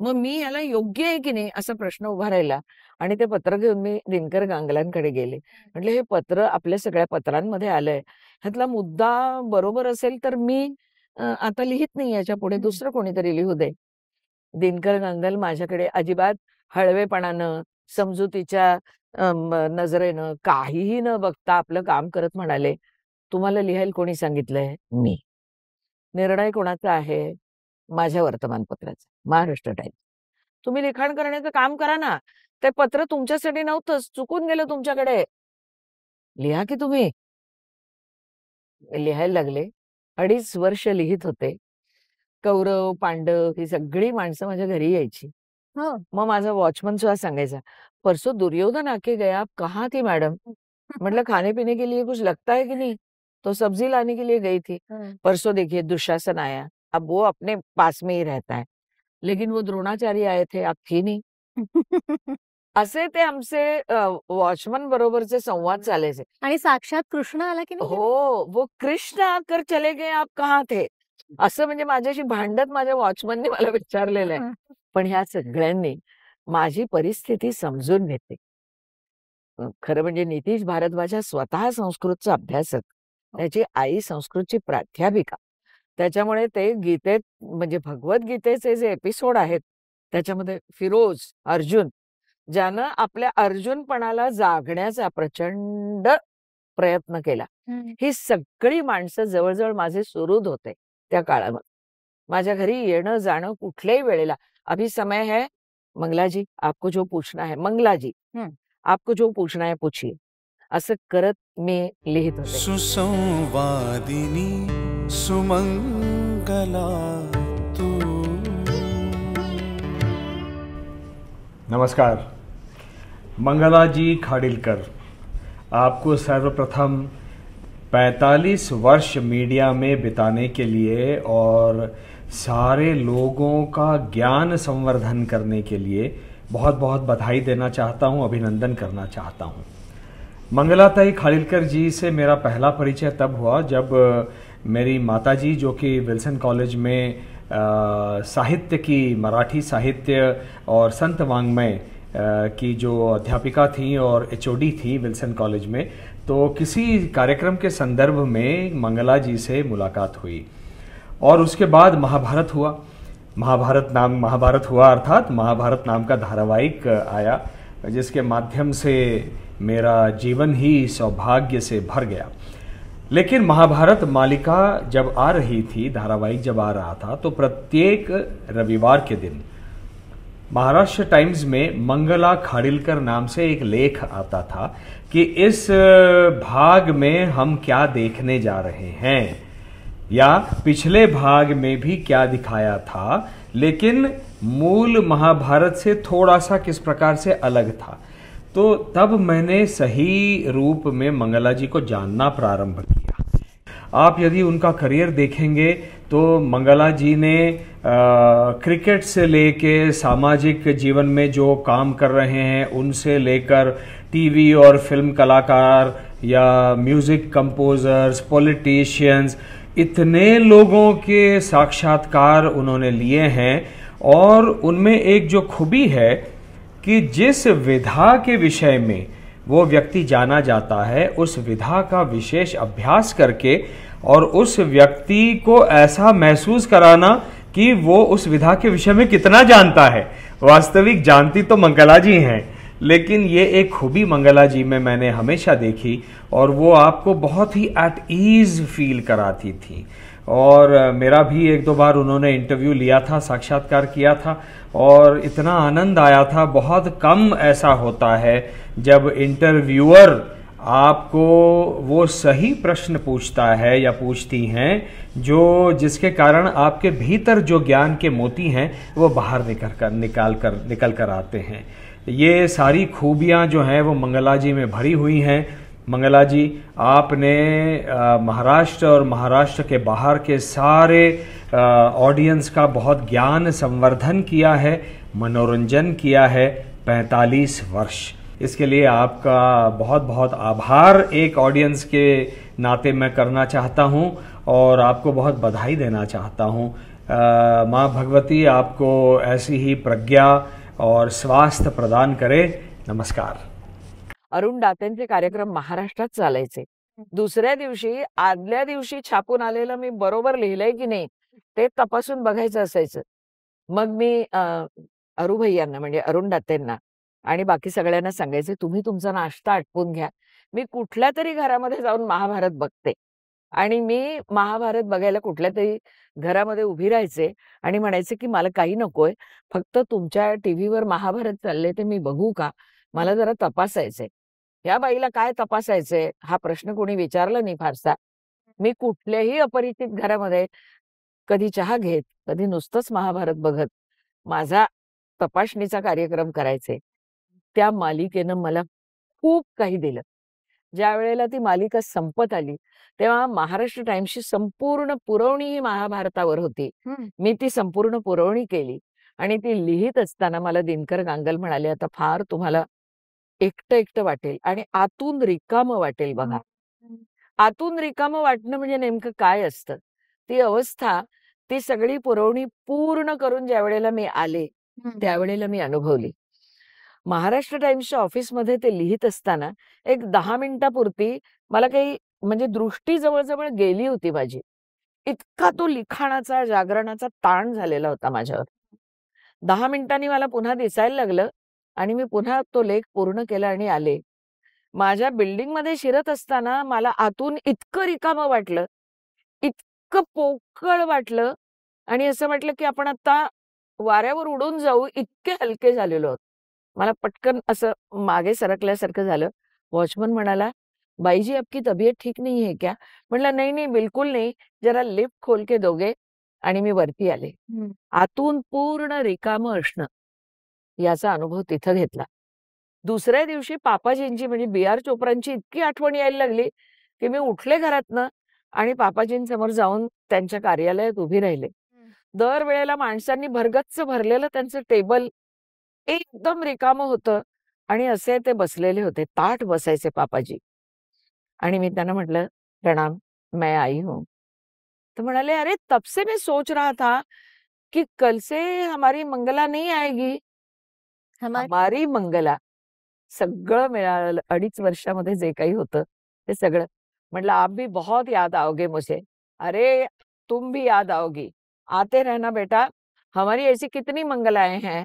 मग मी याला योग्य आहे की नाही असा प्रश्न उभा राहिला आणि ते पत्र घेऊन मी दिनकर गांगलांकडे गेले. म्हटलं, हे पत्र आपल्या सगळ्या पत्रांमध्ये आलंय. ह्यातला मुद्दा बरोबर असेल तर मी आता लिहित नाही, याच्या पुढे दुसरं कोणीतरी लिहू दे. दिनकर गांगल माझ्याकडे अजिबात हळवेपणानं, समजुतीच्या नजरेनं, काहीही न बघता आपलं काम करत म्हणाले, तुम्हाला लिहायला कोणी सांगितलंय? मी. निर्णय कोणाचा आहे? माझ्या वर्तमानपत्राचा, महाराष्ट्र टाइम्स. तुम्ही लिखाण करण्याचं काम करा ना. ते पत्र तुमच्यासाठी नव्हतंच, चुकून गेलं तुमच्याकडे. लिहा की तुम्ही. लिहायला लागले. 2.5 वर्ष लिहित होते. कौरव, पांडव ही सगळी माणसं माझ्या घरी यायची. मग माझा वॉचमन सुद्धा सांगायचा, परसों दुर्योधन आके गया, आप कहाँ थी मैडम? मतलब खाने पीने के लिए कुछ लगता है कि नहीं? तो सब्जी लाने के लिए गई थी. परसों देखिए दुशासन आया, अब वो अपने पास में ही रहता है, लेकिन वो द्रोणाचार्य आए थे, आप थी नहीं. असे ते आमचे वॉचमन बरोबरचे संवाद चालायचे. आणि साक्षात कृष्ण आला की नाही? हो, वो कृष्ण आकर चले गए, आप कहाँ थे? असं म्हणजे माझ्याशी भांडत माझ्या वॉचमनने मला विचारलेलं आहे. पण ह्या सगळ्यांनी माझी परिस्थिती समजून घेतली. खरं म्हणजे नितीश भारद्वाज स्वतः संस्कृतचा अभ्यासक, त्याची आई संस्कृतची प्राध्यापिका. त्याच्यामुळे ते गीतेत म्हणजे भगवद्गीतेचे जे एपिसोड आहेत त्याच्यामध्ये फिरोज, अर्जुन, ज्यानं आपल्या अर्जुनपणाला जागण्याचा प्रचंड प्रयत्न केला. ही सगळी माणसं जवळजवळ माझे सुहृद होते त्या काळामध्ये. माझ्या घरी येणं जाणं कुठल्याही वेळेला, अभी समय है मंगला जी, आपको जो पूछना है, मंगला जी आपको जो पूछना है पूछिए, असं करत मी लिहित होते. सुसंवादिनी सुमंगला तू. नमस्कार. मंगला जी खाडिलकर, आपको सर्वप्रथम 45 वर्ष मीडिया में बिताने के लिए और सारे लोगों का ज्ञान संवर्धन करने के लिए बहुत बहुत बधाई देना चाहता हूं, अभिनंदन करना चाहता हूं. मंगलाताई खाडिलकर जी से मेरा पहला परिचय तब हुआ जब मेरी माताजी, जो कि विल्सन कॉलेज में साहित्य की, मराठी साहित्य और संत वाङ्मय की जो अध्यापिका थी और HOD थी विल्सन कॉलेज में, तो किसी कार्यक्रम के संदर्भ में मंगला जी से मुलाकात हुई और उसके बाद महाभारत हुआ. महाभारत हुआ अर्थात महाभारत नाम का धारावाहिक आया, जिसके माध्यम से मेरा जीवन ही सौभाग्य से भर गया. लेकिन महाभारत मालिका जब आ रही थी, धारावाहिक जब आ रहा था, तो प्रत्येक रविवार के दिन महाराष्ट्र टाइम्स में मंगला खाडिलकर नाम से एक लेख आता था कि इस भाग में हम क्या देखने जा रहे हैं, या पिछले भाग में भी क्या दिखाया था, लेकिन मूल महाभारत से थोड़ा सा किस प्रकार से अलग था. तो तब मैंने सही रूप में मंगला जी को जानना प्रारंभ किया. आप यदि उनका करियर देखेंगे तो मंगला जी ने क्रिकेट से लेके सामाजिक जीवन में जो काम कर रहे हैं उनसे लेकर टीवी और फिल्म कलाकार या म्यूजिक कंपोजर्स, पॉलिटिशियंस, इतने लोगों के साक्षात्कार उन्होंने लिए हैं. और उनमें एक जो खूबी है कि जिस विधा के विषय में वो व्यक्ति जाना जाता है, उस विधा का विशेष अभ्यास करके और उस व्यक्ति को ऐसा महसूस कराना कि वो उस विधा के विषय में कितना जानता है. वास्तविक जानती तो मंगला जी हैं, लेकिन ये एक खूबी मंगला जी में मैंने हमेशा देखी और वो आपको बहुत ही एट ईज फील कराती थी. और मेरा भी 1-2 बार उन्होंने इंटरव्यू लिया था, साक्षात्कार किया था, और इतना आनंद आया था. बहुत कम ऐसा होता है जब इंटरव्यूअर आपको वो सही प्रश्न पूछता है या पूछती हैं जो जिसके कारण आपके भीतर जो ज्ञान के मोती हैं वो बाहर निकल कर आते हैं। ये सारी खूबियाँ जो हैं वो मंगला जी में भरी हुई हैं। मंगला जी, आपने महाराष्ट्र और महाराष्ट्र के बाहर के सारे ऑडियंस का बहुत ज्ञान संवर्धन किया है, मनोरंजन किया है 45 वर्ष। इसके लिए आपका बहुत बहुत आभार एक ऑडियंस के नाते मैं करना चाहता हूं और आपको बहुत बधाई देना चाहता हूं। माँ भगवती आपको ऐसी ही प्रज्ञा और स्वास्थ्य प्रदान करे। नमस्कार। अरुण दातेंचे कार्यक्रम महाराष्ट्रात चालायचे। दुसऱ्या दिवशी आदल्या दिवशी छापून आलेलं मी बरोबर लिहिलंय की नाही ते तपासून बघायचं असायचं। मग मी अरू भैयांना म्हणजे अरुण दातेंना आणि बाकी सगळ्यांना सांगायचे, तुम्ही तुमचा नाश्ता आटपून घ्या, मी कुठल्या तरी घरामध्ये जाऊन महाभारत बघते। आणि मी महाभारत बघायला कुठल्या तरी घरामध्ये उभी राहायचे आणि म्हणायचे की मला काही नकोय, फक्त तुमच्या टीव्हीवर महाभारत चालले ते मी बघू का, मला जरा तपासायचंय। या बाईला काय तपासायचंय हा प्रश्न कोणी विचारला नाही फारसा। मी कुठल्याही अपरिचित घरामध्ये कधी चहा घेत, कधी नुसतंच महाभारत बघत माझा तपासणीचा कार्यक्रम करायचे। त्या मालिकेनं मला खूप काही दिलं। ज्या वेळेला ती मालिका संपत आली तेव्हा महाराष्ट्र टाइम्सची संपूर्ण पुरवणी ही महाभारतावर होती। मी ती संपूर्ण पुरवणी केली आणि ती लिहित असताना मला दिनकर गांगल म्हणाले, आता फार तुम्हाला एकटं एकटं वाटेल आणि आतून रिकामं वाटेल बघा। आतून रिकामं वाटणं म्हणजे नेमकं काय असतं, ती अवस्था ती सगळी पुरवणी पूर्ण करून ज्या वेळेला मी आले त्यावेळेला मी अनुभवली। महाराष्ट्र टाइम्सच्या ऑफिसमध्ये ते लिहित असताना एक 10 मिनिटापुरती मला काही म्हणजे दृष्टी जवळ गेली होती माझी। इतका तो लिखाणाचा जागरणाचा ताण झालेला होता माझ्यावर। 10 मिनिटांनी मला पुन्हा दिसायला लागलं आणि मी पुन्हा तो लेख पूर्ण केला आणि आले। माझ्या बिल्डिंगमध्ये शिरत असताना मला आतून इतकं रिकामं वाटलं, इतकं पोकळ वाटलं आणि असं वाटलं की आपण आता वाऱ्यावर उडून जाऊ, इतके हलके झालेलो आहोत। मला पटकन असं मागे सरकल्यासारखं झालं। वॉचमन म्हणाला, बाई जी आपकी तबीयत ठीक नहीं है क्या? म्हटलं नाही नाही बिलकुल नाही, जरा लिफ्ट खोल के दोगे। आणि मी वरती आले। आतून पूर्ण रिकामं असणं याचा अनुभव तिथं घेतला। दुसऱ्या दिवशी पापाजींची म्हणजे बी.आर. चोप्रांची इतकी आठवण यायला लागली की मी उठले घरातनं आणि पापाजींसमोर जाऊन त्यांच्या कार्यालयात उभी राहिले। दरवेळेला माणसांनी भरगच्च भरलेलं त्यांचं टेबल एकदम रिकामं होतं आणि असे ते बसलेले होते, ताठ बसायचे पापाजी। आणि मी त्यांना म्हटलं, प्रणाम, मैं आई हूं। तो म्हणाले, अरे तब से मैं सोच रहा था कि कल से हमारी मंगला नहीं आएगी। हमारी मंगला सगळं मिळालं 2.5 वर्षामध्ये जे काही होतं ते सगळं। म्हटलं, आप भी बहुत याद आओगे मुझे। अरे तुम भी याद आओगी, आते रहना बेटा, हमारी ऐसी कितनी मंगलाएं हैं,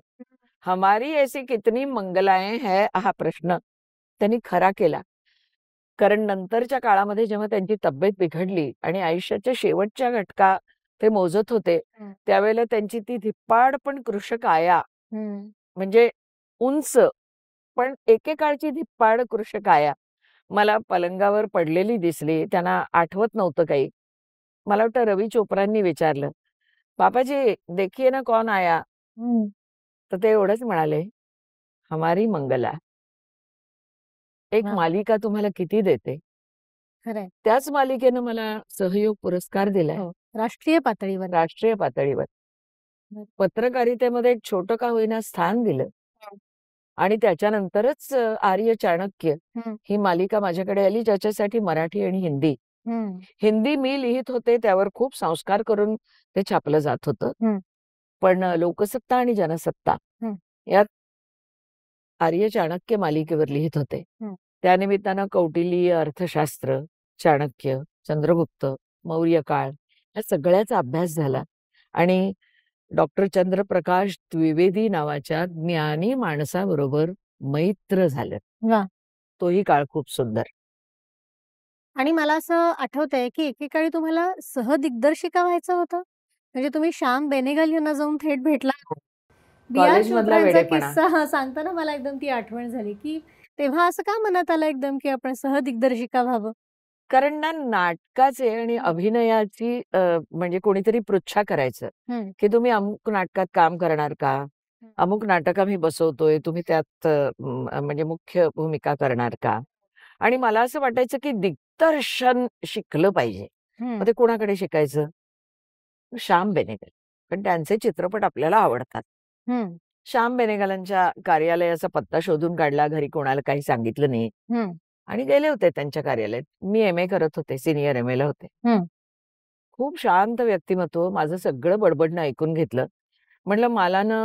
हमारी ऐसी कितनी मंगलाएं हैं हा प्रश्न त्यांनी खरा केला। कारण नंतरच्या काळामध्ये जेव्हा त्यांची तब्येत बिघडली आणि आयुष्याच्या शेवटच्या घटका ते मोजत होते त्यावेळेला त्यांची ती धिप्पाड पण कृशकाया म्हणजे उंच पण एकेकाळची धिप्पाड कृशकाया मला पलंगावर पडलेली दिसली। त्यांना आठवत नव्हतं काही। मला वाटतं रवी चोप्रांनी विचारलं, पापाजी देखिए ना कौन आया? तर ते एवढंच म्हणाले, हमारी मंगला। एक मालिका तुम्हाला किती देते। खरंय। त्याच मालिकेनं मला सहयोग पुरस्कार दिलाय राष्ट्रीय पातळीवर। राष्ट्रीय पातळीवर। पत्रकारितेमध्ये एक छोटं का होईना स्थान दिलं आणि त्याच्यानंतरच आर्य चाणक्य ही मालिका माझ्याकडे आली, ज्याच्यासाठी मराठी आणि हिंदी हिंदी मी लिहित होते, त्यावर खूप संस्कार करून ते छापलं जात होतं। पण लोकसत्ता आणि जनसत्ता यात आर्य चाणक्य मालिकेवर लिहित होते। त्यानिमित्तानं कौटिल्य, अर्थशास्त्र, चाणक्य, चंद्रगुप्त, मौर्य काळ या सगळ्याचा अभ्यास झाला आणि डॉक्टर चंद्रप्रकाश द्विवेदी नावाच्या ज्ञानी माणसाबरोबर मैत्र झालं। तोही काळ खूप सुंदर। आणि मला असं आठवतंय की एकेकाळी तुम्हाला सहदिग्दर्शिका व्हायचं होतं, म्हणजे तुम्ही श्याम बेनेगल यांना जाऊन थेट भेटला। बी.आर. कॉलेजमधला चोप्रांचा वेडेपणा। किस्सा सांगताना मला एकदम ती आठवण झाली की तेव्हा असं का मनात आलं एकदम, की आपण सहदिग्दर्शिका व्हावं? कारण ना नाटकाचे आणि अभिनयाची म्हणजे कोणीतरी पृच्छा करायचं, हं, की तुम्ही अमुक नाटकात काम करणार का? हं, अमुक नाटक आम्ही बसवतोय, तुम्ही त्यात म्हणजे मुख्य भूमिका करणार का? आणि मला असं वाटायचं, की दिग्दर्शन शिकलं पाहिजे. हं, मग ते कोणाकडे शिकायचं? श्याम बेनेगल. पण त्यांचे चित्रपट आपल्याला आवडतात. हं, श्याम बेनेगलांच्या कार्यालयाचा पत्ता शोधून काढला, घरी कोणाला काही सांगितलं नाही हं, आणि गेले होते त्यांच्या कार्यालयात. मी एम-ए करत होते, सीनियर एम-एला होते. हं. खूप शांत व्यक्तिमत्व, माझं सगळं बडबडणं ऐकून घेतलं. म्हटलं, "मला ना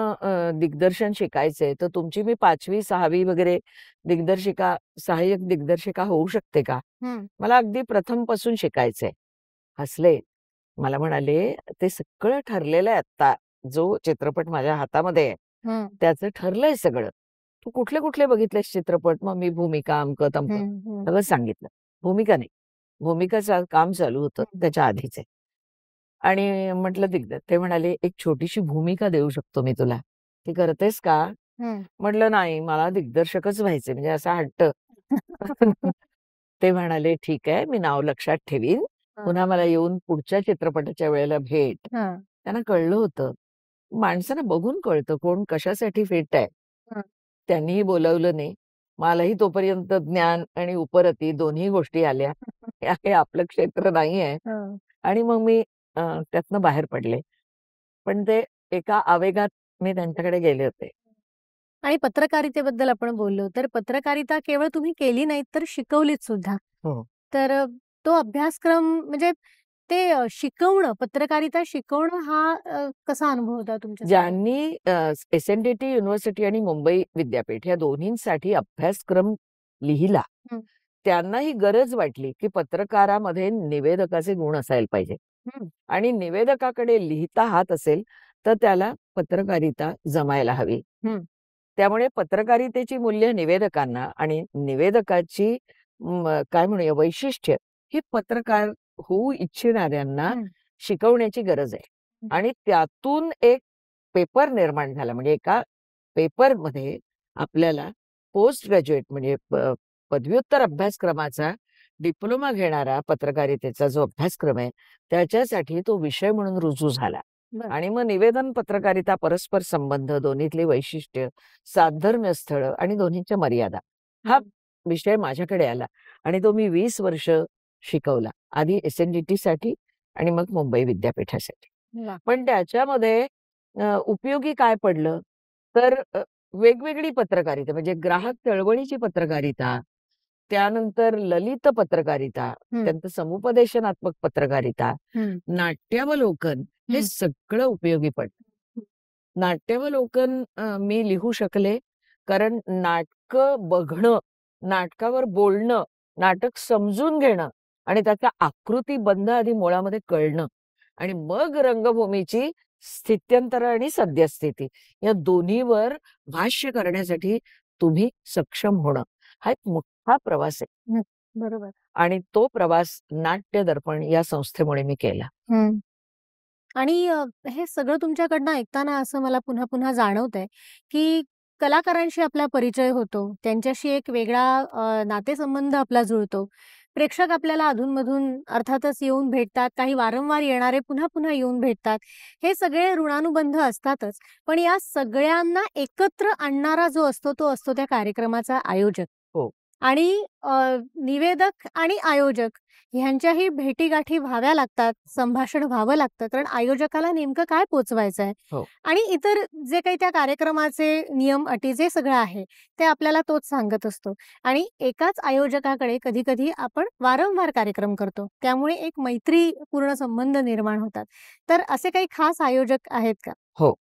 दिग्दर्शन शिकायचंय, तर तुमची मी 5वी 6वी वगैरे दिग्दर्शिका, सहाय्यक दिग्दर्शिका होऊ शकते का? हं, मला अगदी प्रथमपासून शिकायचंय." हसले. मला म्हणाले, "ते सगळं ठरलेलं आहे आत्ता. जो चित्रपट माझ्या हातामध्ये आहे, हं, त्याचं ठरलंय सगळं. तू कुठले-कुठले बघितलेस चित्रपट?" मग मी भूमिका, अमकं-तमकं हं, हं, सगळं सांगितलं. भूमिका नाही. भूमिकाचं काम चालू होतं हं, त्याच्या आधीचे. आणि म्हटलं ते म्हणाले, "एक छोटीशी भूमिका देऊ शकतो मी तुला. ती करतेस का?" हं. म्हटलं, "नाही, मला दिग्दर्शकच व्हायचंय." म्हणजे असा हट्ट. ते म्हणाले, "ठीक आहे, मी नाव लक्षात ठेवीन. हां, पुन्हा मला येऊन पुढच्या चित्रपटाच्या वेळेला भेट." हां, त्यांना कळलं होतं. माणसाला बघून कळतं कोण कशासाठी फिट आहे. हां, त्यांनीही बोलावलं नाही. मलाही तोपर्यंत ज्ञान आणि उपरती दोन्ही गोष्टी आल्या. हे आपलं क्षेत्र नाहीये. हां. आणि मग मी त्यातनं बाहेर पडले. पण ते एका आवेगात मी त्यांच्याकडे गेले होते. आणि पत्रकारितेबद्दल आपण बोललो, तर पत्रकारिता केवळ तुम्ही केली नाहीत, तर शिकवलीत सुद्धा. हो. तर तो अभ्यासक्रम म्हणजे ते शिकवणं, पत्रकारिता शिकवणं हा कसा अनुभव होता तुमच्यासाठी? ज्यांनी एस-एन-डी-टी युनिव्हर्सिटी आणि मुंबई विद्यापीठ या दोन्हींसाठी अभ्यासक्रम लिहिला, हं, त्यांना ही गरज वाटली, की पत्रकारामध्ये निवेदकाचे गुण असायला पाहिजे. हं, आणि निवेदकाकडे लिहिता हात असेल, तर त्याला पत्रकारिता जमायला हवी. हं, त्यामुळे पत्रकारितेची मूल्य निवेदकांना आणि निवेदकाची काय म्हणूया वैशिष्ट्य ही पत्रकार होऊ इच्छिणाऱ्यांना हं, शिकवण्याची गरज आहे. हं, आणि त्यातून एक पेपर निर्माण झाला. म्हणजे एका पेपरमध्ये आपल्याला पोस्ट ग्रॅज्युएट म्हणजे पदव्युत्तर अभ्यासक्रमाचा डिप्लोमा घेणारा पत्रकारितेचा जो अभ्यासक्रम आहे, त्याच्यासाठी तो विषय म्हणून रुजू झाला. बरं. आणि मग निवेदन पत्रकारिता, परस्पर संबंध, दोन्हीतली वैशिष्ट्य, साधर्म्य स्थळं आणि दोन्हीच्या मर्यादा, हा हं, विषय माझ्याकडे आला आणि तो मी 20 वर्ष शिकवला. आधी एस-एन-डी-टीसाठी आणि मग मुंबई विद्यापीठासाठी. वाह! पण त्याच्यामध्ये उपयोगी काय पडलं, तर वेगवेगळी पत्रकारिता म्हणजे ग्राहक चळवळीची पत्रकारिता, त्यानंतर ललित पत्रकारिता, हं, त्यानंतर समुपदेशनात्मक पत्रकारिता, हं, नाट्यावलोकन हे हं, सगळं उपयोगी पडलं. हं, नाट्यावलोकन मी लिहू शकले, कारण नाटकं बघणं, नाटकावर बोलणं, नाटक समजून घेणं आणि त्याचा आकृतीबंध आधी मुळामध्ये कळणं आणि मग रंगभूमीची स्थित्यंतर आणि सद्यस्थिती या दोन्हीवर भाष्य करण्यासाठी तुम्ही सक्षम होणं, हा एक मोठा प्रवास आहे हं. बरोबर. आणि तो प्रवास नाट्य दर्पण या संस्थेमुळे मी केला. हं. आणि हे सगळं तुमच्याकडनं ऐकताना असं मला पुन्हा-पुन्हा जाणवतंय, की कलाकारांशी आपला परिचय होतो. त्यांच्याशी एक वेगळा नातेसंबंध आपला जुळतो. प्रेक्षक आपल्याला अधून-मधून अर्थातच येऊन भेटतात. काही वारंवार येणारे पुन्हा-पुन्हा येऊन भेटतात. हे सगळे ऋणानुबंध असतातच. पण या सगळ्यांना एकत्र आणणारा जो असतो, तो असतो त्या कार्यक्रमाचा आयोजक. हो. आणि निवेदक आणि आयोजक ह्यांच्याही भेटीगाठी व्हाव्या लागतात, संभाषण व्हावं लागतं. कारण आयोजकाला नेमकं काय पोहोचवायचं आहे हो. आणि इतर जे काही त्या कार्यक्रमाचे नियम, अटी जे सगळं आहे, ते आपल्याला तोच सांगत असतो. आणि एकाच आयोजकाकडे कधी-कधी आपण वारंवार कार्यक्रम करतो. त्यामुळे एक मैत्रीपूर्ण संबंध निर्माण होतात. तर असे काही खास आयोजक आहेत का? हो.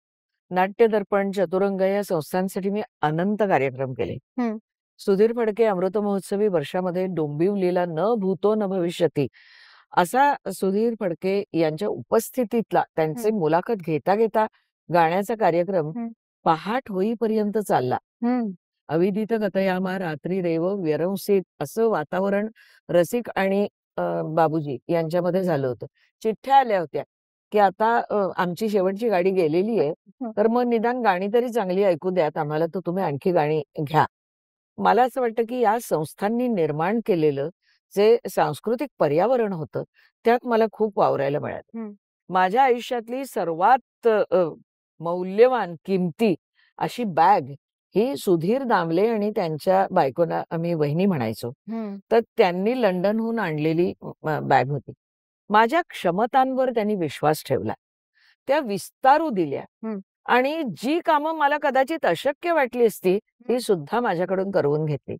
नाट्य दर्पण, चतुरंग या संस्थांसाठी मी अनंत कार्यक्रम केले. हं, सुधीर फडके अमृत महोत्सवी वर्षामध्ये डोंबिवलीला न भूतो न भविष्यती असा सुधीर फडके यांच्या उपस्थितीतला त्यांचे हं, मुलाखत घेता घेता गाण्याचा कार्यक्रम हं, पहाट होईपर्यंत चालला. हं, अविदित गतयामा रात्री रेव व्यरंसित असं वातावरण रसिक आणि बाबूजी यांच्यामध्ये झालं होतं. चिठ्ठ्या आल्या होत्या, की आता आमची शेवटची गाडी गेलेली आहे, हं, तर मग निदान गाणी तरी चांगली ऐकू द्यात आम्हाला, तर तुम्ही आणखी गाणी घ्या. मला असं वाटतं की या संस्थांनी निर्माण केलेलं जे सांस्कृतिक पर्यावरण होतं त्यात मला खूप वावरायला मिळालं. माझ्या आयुष्यातली सर्वात मौल्यवान किमती अशी बॅग ही सुधीर दामले आणि त्यांच्या बायकोला आम्ही वहिनी म्हणायचो. तर त्यांनी लंडनहून आणलेली बॅग होती. माझ्या क्षमतांवर त्यांनी विश्वास ठेवला. त्या विस्तारू दिल्या आणि जी कामं मला कदाचित अशक्य वाटली असती ती सुद्धा माझ्याकडून करवून घेतली.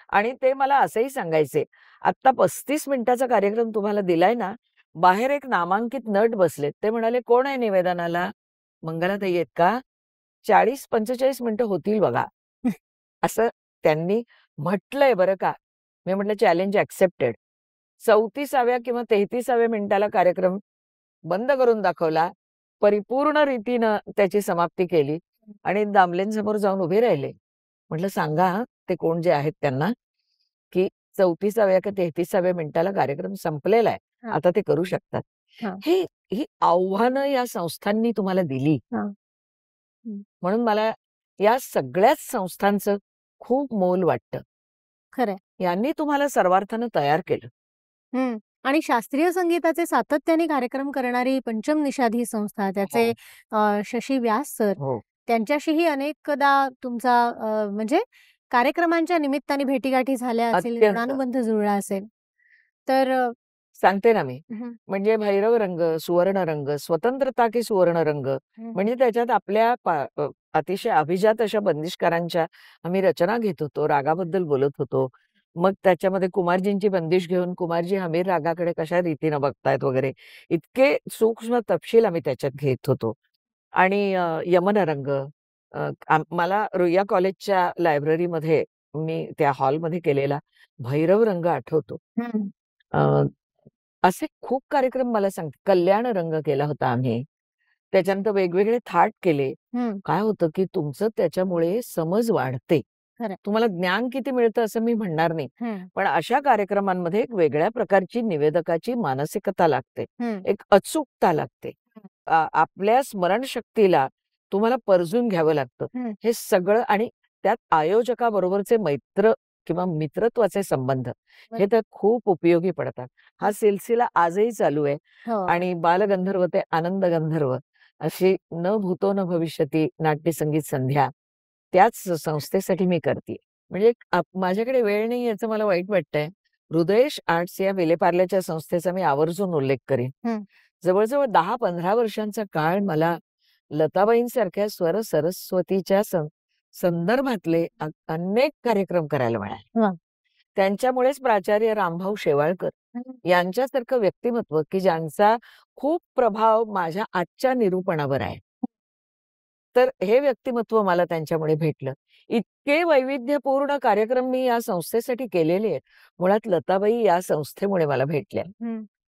आणि ते मला असंही सांगायचे, "आत्ता 35 मिनिटाचा कार्यक्रम तुम्हाला दिलाय ना, बाहेर एक नामांकित नट बसलेत." ते म्हणाले, "कोण आहे निवेदनाला?" "मंगलाताई आहेत का?" "40-45 मिनिटं होतील बघा." असं त्यांनी म्हटलंय बरं का. मी म्हटलं, "चॅलेंज ॲक्सेप्टेड." 34व्या किंवा 33व्या मिनिटाला कार्यक्रम बंद करून दाखवला. परिपूर्ण रीतीनं त्याची समाप्ती केली आणि दामलेंसमोर जाऊन उभे राहिले. म्हटलं, "सांगा हं, ते कोण जे आहेत त्यांना, की 34व्या का 33व्या मिनिटाला कार्यक्रम संपलेला आहे. हां. आता ते करू शकतात." हां. ही आव्हानं या संस्थांनी तुम्हाला दिली. हां. म्हणून मला या सगळ्याच संस्थांचं खूप मोल वाटतं. खरंय. यांनी तुम्हाला सर्वार्थानं तयार केलं. आणि शास्त्रीय संगीताचे सातत्याने कार्यक्रम करणारी पंचम निषाद ही संस्था, त्याचे शशी व्यास सर, हो. त्यांच्याशीही अनेकदा तुमचा म्हणजे कार्यक्रमांच्या निमित्ताने भेटीगाठी झाल्या असतील, अत्यंत. ऋणानुबंध जुळला असेल. तर सांगते ना मी. म्हणजे भैरव रंग, सुवर्ण रंग, स्वतंत्रता की सुवर्ण रंग, म्हणजे त्याच्यात आपल्या अतिशय अभिजात अशा बंदिशकारांच्या आम्ही रचना घेत होतो, रागाबद्दल बोलत होतो. मग त्याच्यामध्ये कुमारजींची बंदिश घेऊन कुमारजी हमीर रागाकडे कशा रीतीनं बघतायत वगैरे इतके सूक्ष्म तपशील आम्ही त्याच्यात घेत होतो. आणि यमन रंग, मला रुईया कॉलेजच्या लायब्ररीमध्ये मी त्या हॉलमध्ये केलेला भैरव रंग आठवतो. अ, असे खूप कार्यक्रम मला सांगते. कल्याण रंग केला होता आम्ही. त्याच्यानंतर वेगवेगळे थाट केले. काय होतं, की तुमचं त्याच्यामुळे समज वाढते. खरंय. तुम्हाला ज्ञान किती मिळतं असं मी म्हणणार नाही. पण अशा कार्यक्रमांमध्ये एक वेगळ्या प्रकारची निवेदकाची मानसिकता लागते. एक अचूकता लागते. आपल्या स्मरणशक्तीला तुम्हाला परजून घ्यावं लागतं. हे सगळं आणि त्यात आयोजकाबरोबरचे मैत्र किंवा मित्रत्वाचे संबंध हे तर खूप उपयोगी पडतात. हा सिलसिला आजही चालू आहे. हो. आणि बालगंधर्व ते आनंद गंधर्व अशी न भूतो न भविष्यती नाट्यसंगीत संध्या त्याच संस्थेसाठी मी करते. म्हणजे माझ्याकडे वेळ नाही याचं मला वाईट वाटतंय. हृदयेश आर्ट्स या विलेपार्ल्याच्या संस्थेचा मी आवर्जून उल्लेख करेन. जवळजवळ 10-15 वर्षांचा काळ मला लताबाईंसारख्या स्वर सरस्वतीच्या संदर्भातले अनेक कार्यक्रम करायला मिळाले. त्यांच्यामुळेच प्राचार्य रामभाऊ शेवाळकर यांच्यासारखं व्यक्तिमत्व की ज्यांचा खूप प्रभाव माझ्या आजच्या निरूपणावर आहे. तर हे व्यक्तिमत्व मला त्यांच्यामुळे भेटलं. इतके वैविध्यपूर्ण कार्यक्रम मी या संस्थेसाठी केलेले आहेत. मुळात लताबाई या संस्थेमुळे मला भेटल्या.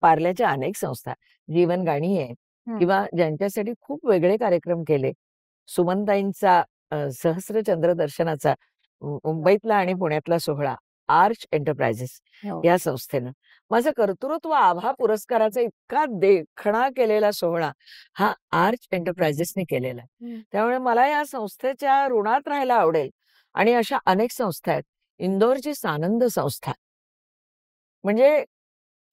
पार्ल्याच्या अनेक संस्था, जीवन गाणी आहे किंवा ज्यांच्यासाठी खूप वेगळे कार्यक्रम केले. सुमनताईंचा सहस्रचंद्र दर्शनाचा मुंबईतला आणि पुण्यातला सोहळा आर्च एंटरप्राइजेस या संस्थेनं माझं कर्तृत्व आभा पुरस्काराचा इतका देखणा केलेला सोहळा हा आर्च एंटरप्राइजेसने केलेला आहे. त्यामुळे मला या संस्थेच्या ऋणात राहायला आवडेल. आणि अशा अनेक संस्था आहेत. इंदोरची सानंद संस्था, म्हणजे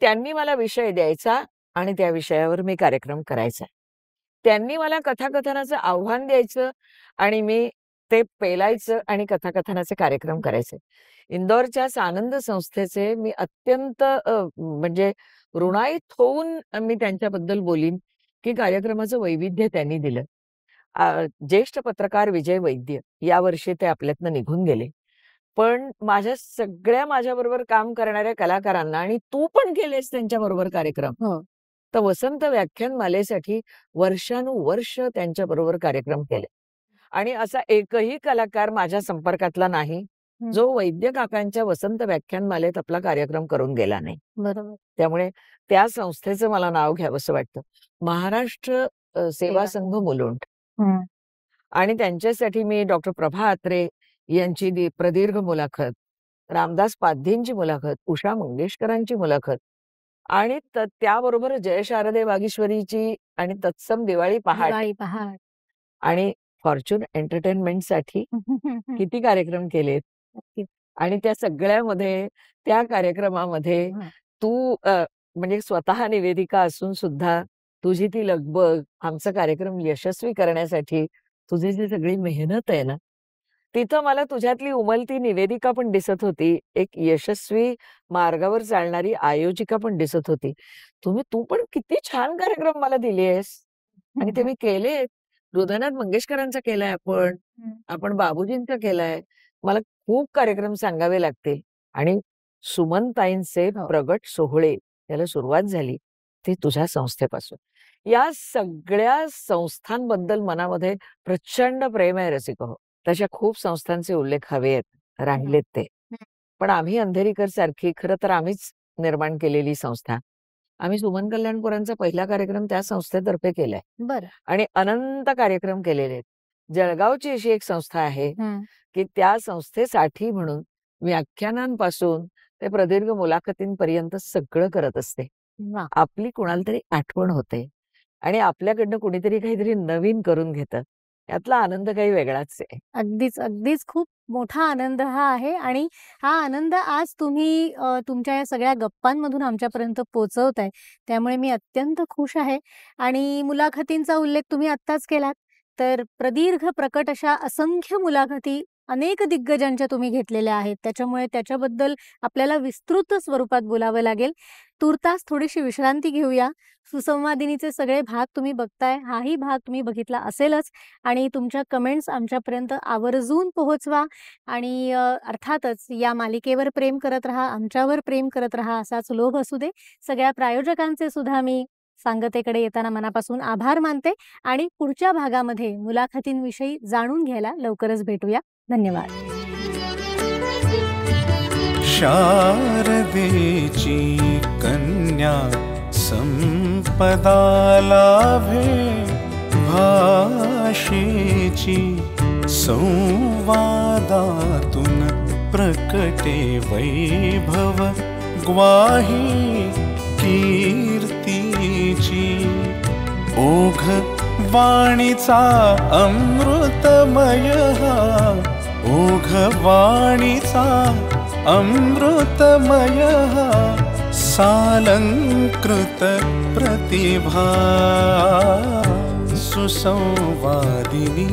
त्यांनी मला विषय द्यायचा आणि त्या विषयावर मी कार्यक्रम करायचा. त्यांनी मला कथाकथनाचं आव्हान द्यायचं आणि मी ते पेलायचं आणि कथाकथनाचे कार्यक्रम करायचे. इंदोरच्या सानंद संस्थेचे मी अत्यंत म्हणजे ऋणाईत होऊन मी त्यांच्याबद्दल बोलीन, की कार्यक्रमाचं वैविध्य त्यांनी दिलं. ज्येष्ठ पत्रकार विजय वैद्य यावर्षी ते आपल्यातनं निघून गेले. पण माझ्याबरोबर काम करणाऱ्या कलाकारांना आणि तू पण केलेस त्यांच्याबरोबर कार्यक्रम. तर वसंत व्याख्यानमालेसाठी वर्षानुवर्ष त्यांच्याबरोबर कार्यक्रम केले. आणि असा एकही कलाकार माझ्या संपर्कातला नाही जो वैद्य काकांच्या वसंत व्याख्यानमालेत आपला कार्यक्रम करून गेला नाही. बरोबर. त्यामुळे त्या संस्थेचं मला नाव घ्यावंसं वाटतं. महाराष्ट्र सेवा संघ मुलुंड. आणि त्यांच्यासाठी मी डॉक्टर प्रभा अत्रे यांची प्रदीर्घ मुलाखत, रामदास पाध्येंची मुलाखत, उषा मंगेशकरांची मुलाखत आणि त्याबरोबर जय शारदे वागीश्वरीची आणि तत्सम दिवाळी पहाट आणि फॉर्च्यून एंटरटेनमेंटसाठी किती कार्यक्रम केलेत. नक्कीच. आणि त्या सगळ्यामध्ये, त्या कार्यक्रमामध्ये हं. तू म्हणजे स्वतः निवेदिका असून सुद्धा तुझी ती लगबग, आमचा कार्यक्रम यशस्वी करण्यासाठी तुझी जी सगळी मेहनत आहे ना, तिथं मला तुझ्यातली उमलती निवेदिका पण दिसत होती. एक यशस्वी मार्गावर चालणारी आयोजिका पण दिसत होती. तू पण किती छान कार्यक्रम मला दिली आहेस आणि ते मी केलेत. हृदयनाथ मंगेशकरांचा केलाय आपण. हं. आपण बाबूजींचा केलाय. मला खूप कार्यक्रम सांगावे लागतील आणि सुमनताईंचे हो. प्रगट सोहळे याला सुरुवात झाली ती तुझ्या संस्थेपासून. या सगळ्या संस्थांबद्दल मनामध्ये प्रचंड प्रेम आहे रसिको. तशा खूप संस्थांचे उल्लेख हवेत, राहिलेत ते. हं. पण आम्ही अंधेरीकर सारखी खरं तर आम्हीच निर्माण केलेली संस्था. आम्ही सुमन कल्याणपुरांचा पहिला कार्यक्रम त्या संस्थेतर्फे केलाय बरं. आणि अनंत कार्यक्रम केलेले आहेत. जळगावची अशी एक संस्था आहे हं. की त्या संस्थेसाठी म्हणून व्याख्यानांपासून ते प्रदीर्घ मुलाखतींपर्यंत सगळं करत असते. वाह! आपली कुणाला तरी आठवण होते आणि आपल्याकडनं कुणीतरी काहीतरी नवीन करून घेतं. यातला आनंद काही वेगळाच आहे. अगदीच, अगदीच खूप मोठा आनंद हा आहे आणि हा आनंद आज तुम्ही तुमच्या या सगळ्या गप्पांमधून आमच्यापर्यंत पोहोचवताय. त्यामुळे मी अत्यंत खुश आहे आणि मुलाखतींचा उल्लेख तुम्ही आत्ताच केलात. तर प्रदीर्घ प्रकट अशा असंख्य मुलाखती अनेक दिग्गजांच्या तुम्ही घेतलेल्या आहेत. त्याच्यामुळे त्याच्याबद्दल आपल्याला विस्तृत स्वरूपात बोलावं लागेल. तूर्तास थोडीशी विश्रांती घेऊया. सुसंवादिनीचे सगळे भाग तुम्ही बघताय, हाही भाग तुम्ही बघितला असेलच आणि तुमच्या कमेंट्स आमच्यापर्यंत आवर्जून पोहोचवा आणि अर्थातच या मालिकेवर प्रेम करत राहा, आमच्यावर प्रेम करत राहा असाच लोभ असू दे. सगळ्या प्रायोजकांचे सुद्धा मी सांगतेकडे येताना मनापासून आभार मानते आणि पुढच्या भागामध्ये मुलाखतींविषयी जाणून घ्यायला लवकरच भेटूया. धन्यवाद. शारदेची कन्या संपदा लाभे, भाषेची संवादातून प्रकटे वैभव, ग्वाही कीर्तीची. ओघ वाणीचा अमृतमय हा, ओघ वाणीचा अमृतमय हा, सालंकृत प्रतिभा. सुसंवादिनी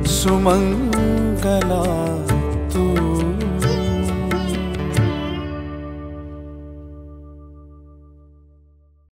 सुमंगला तू.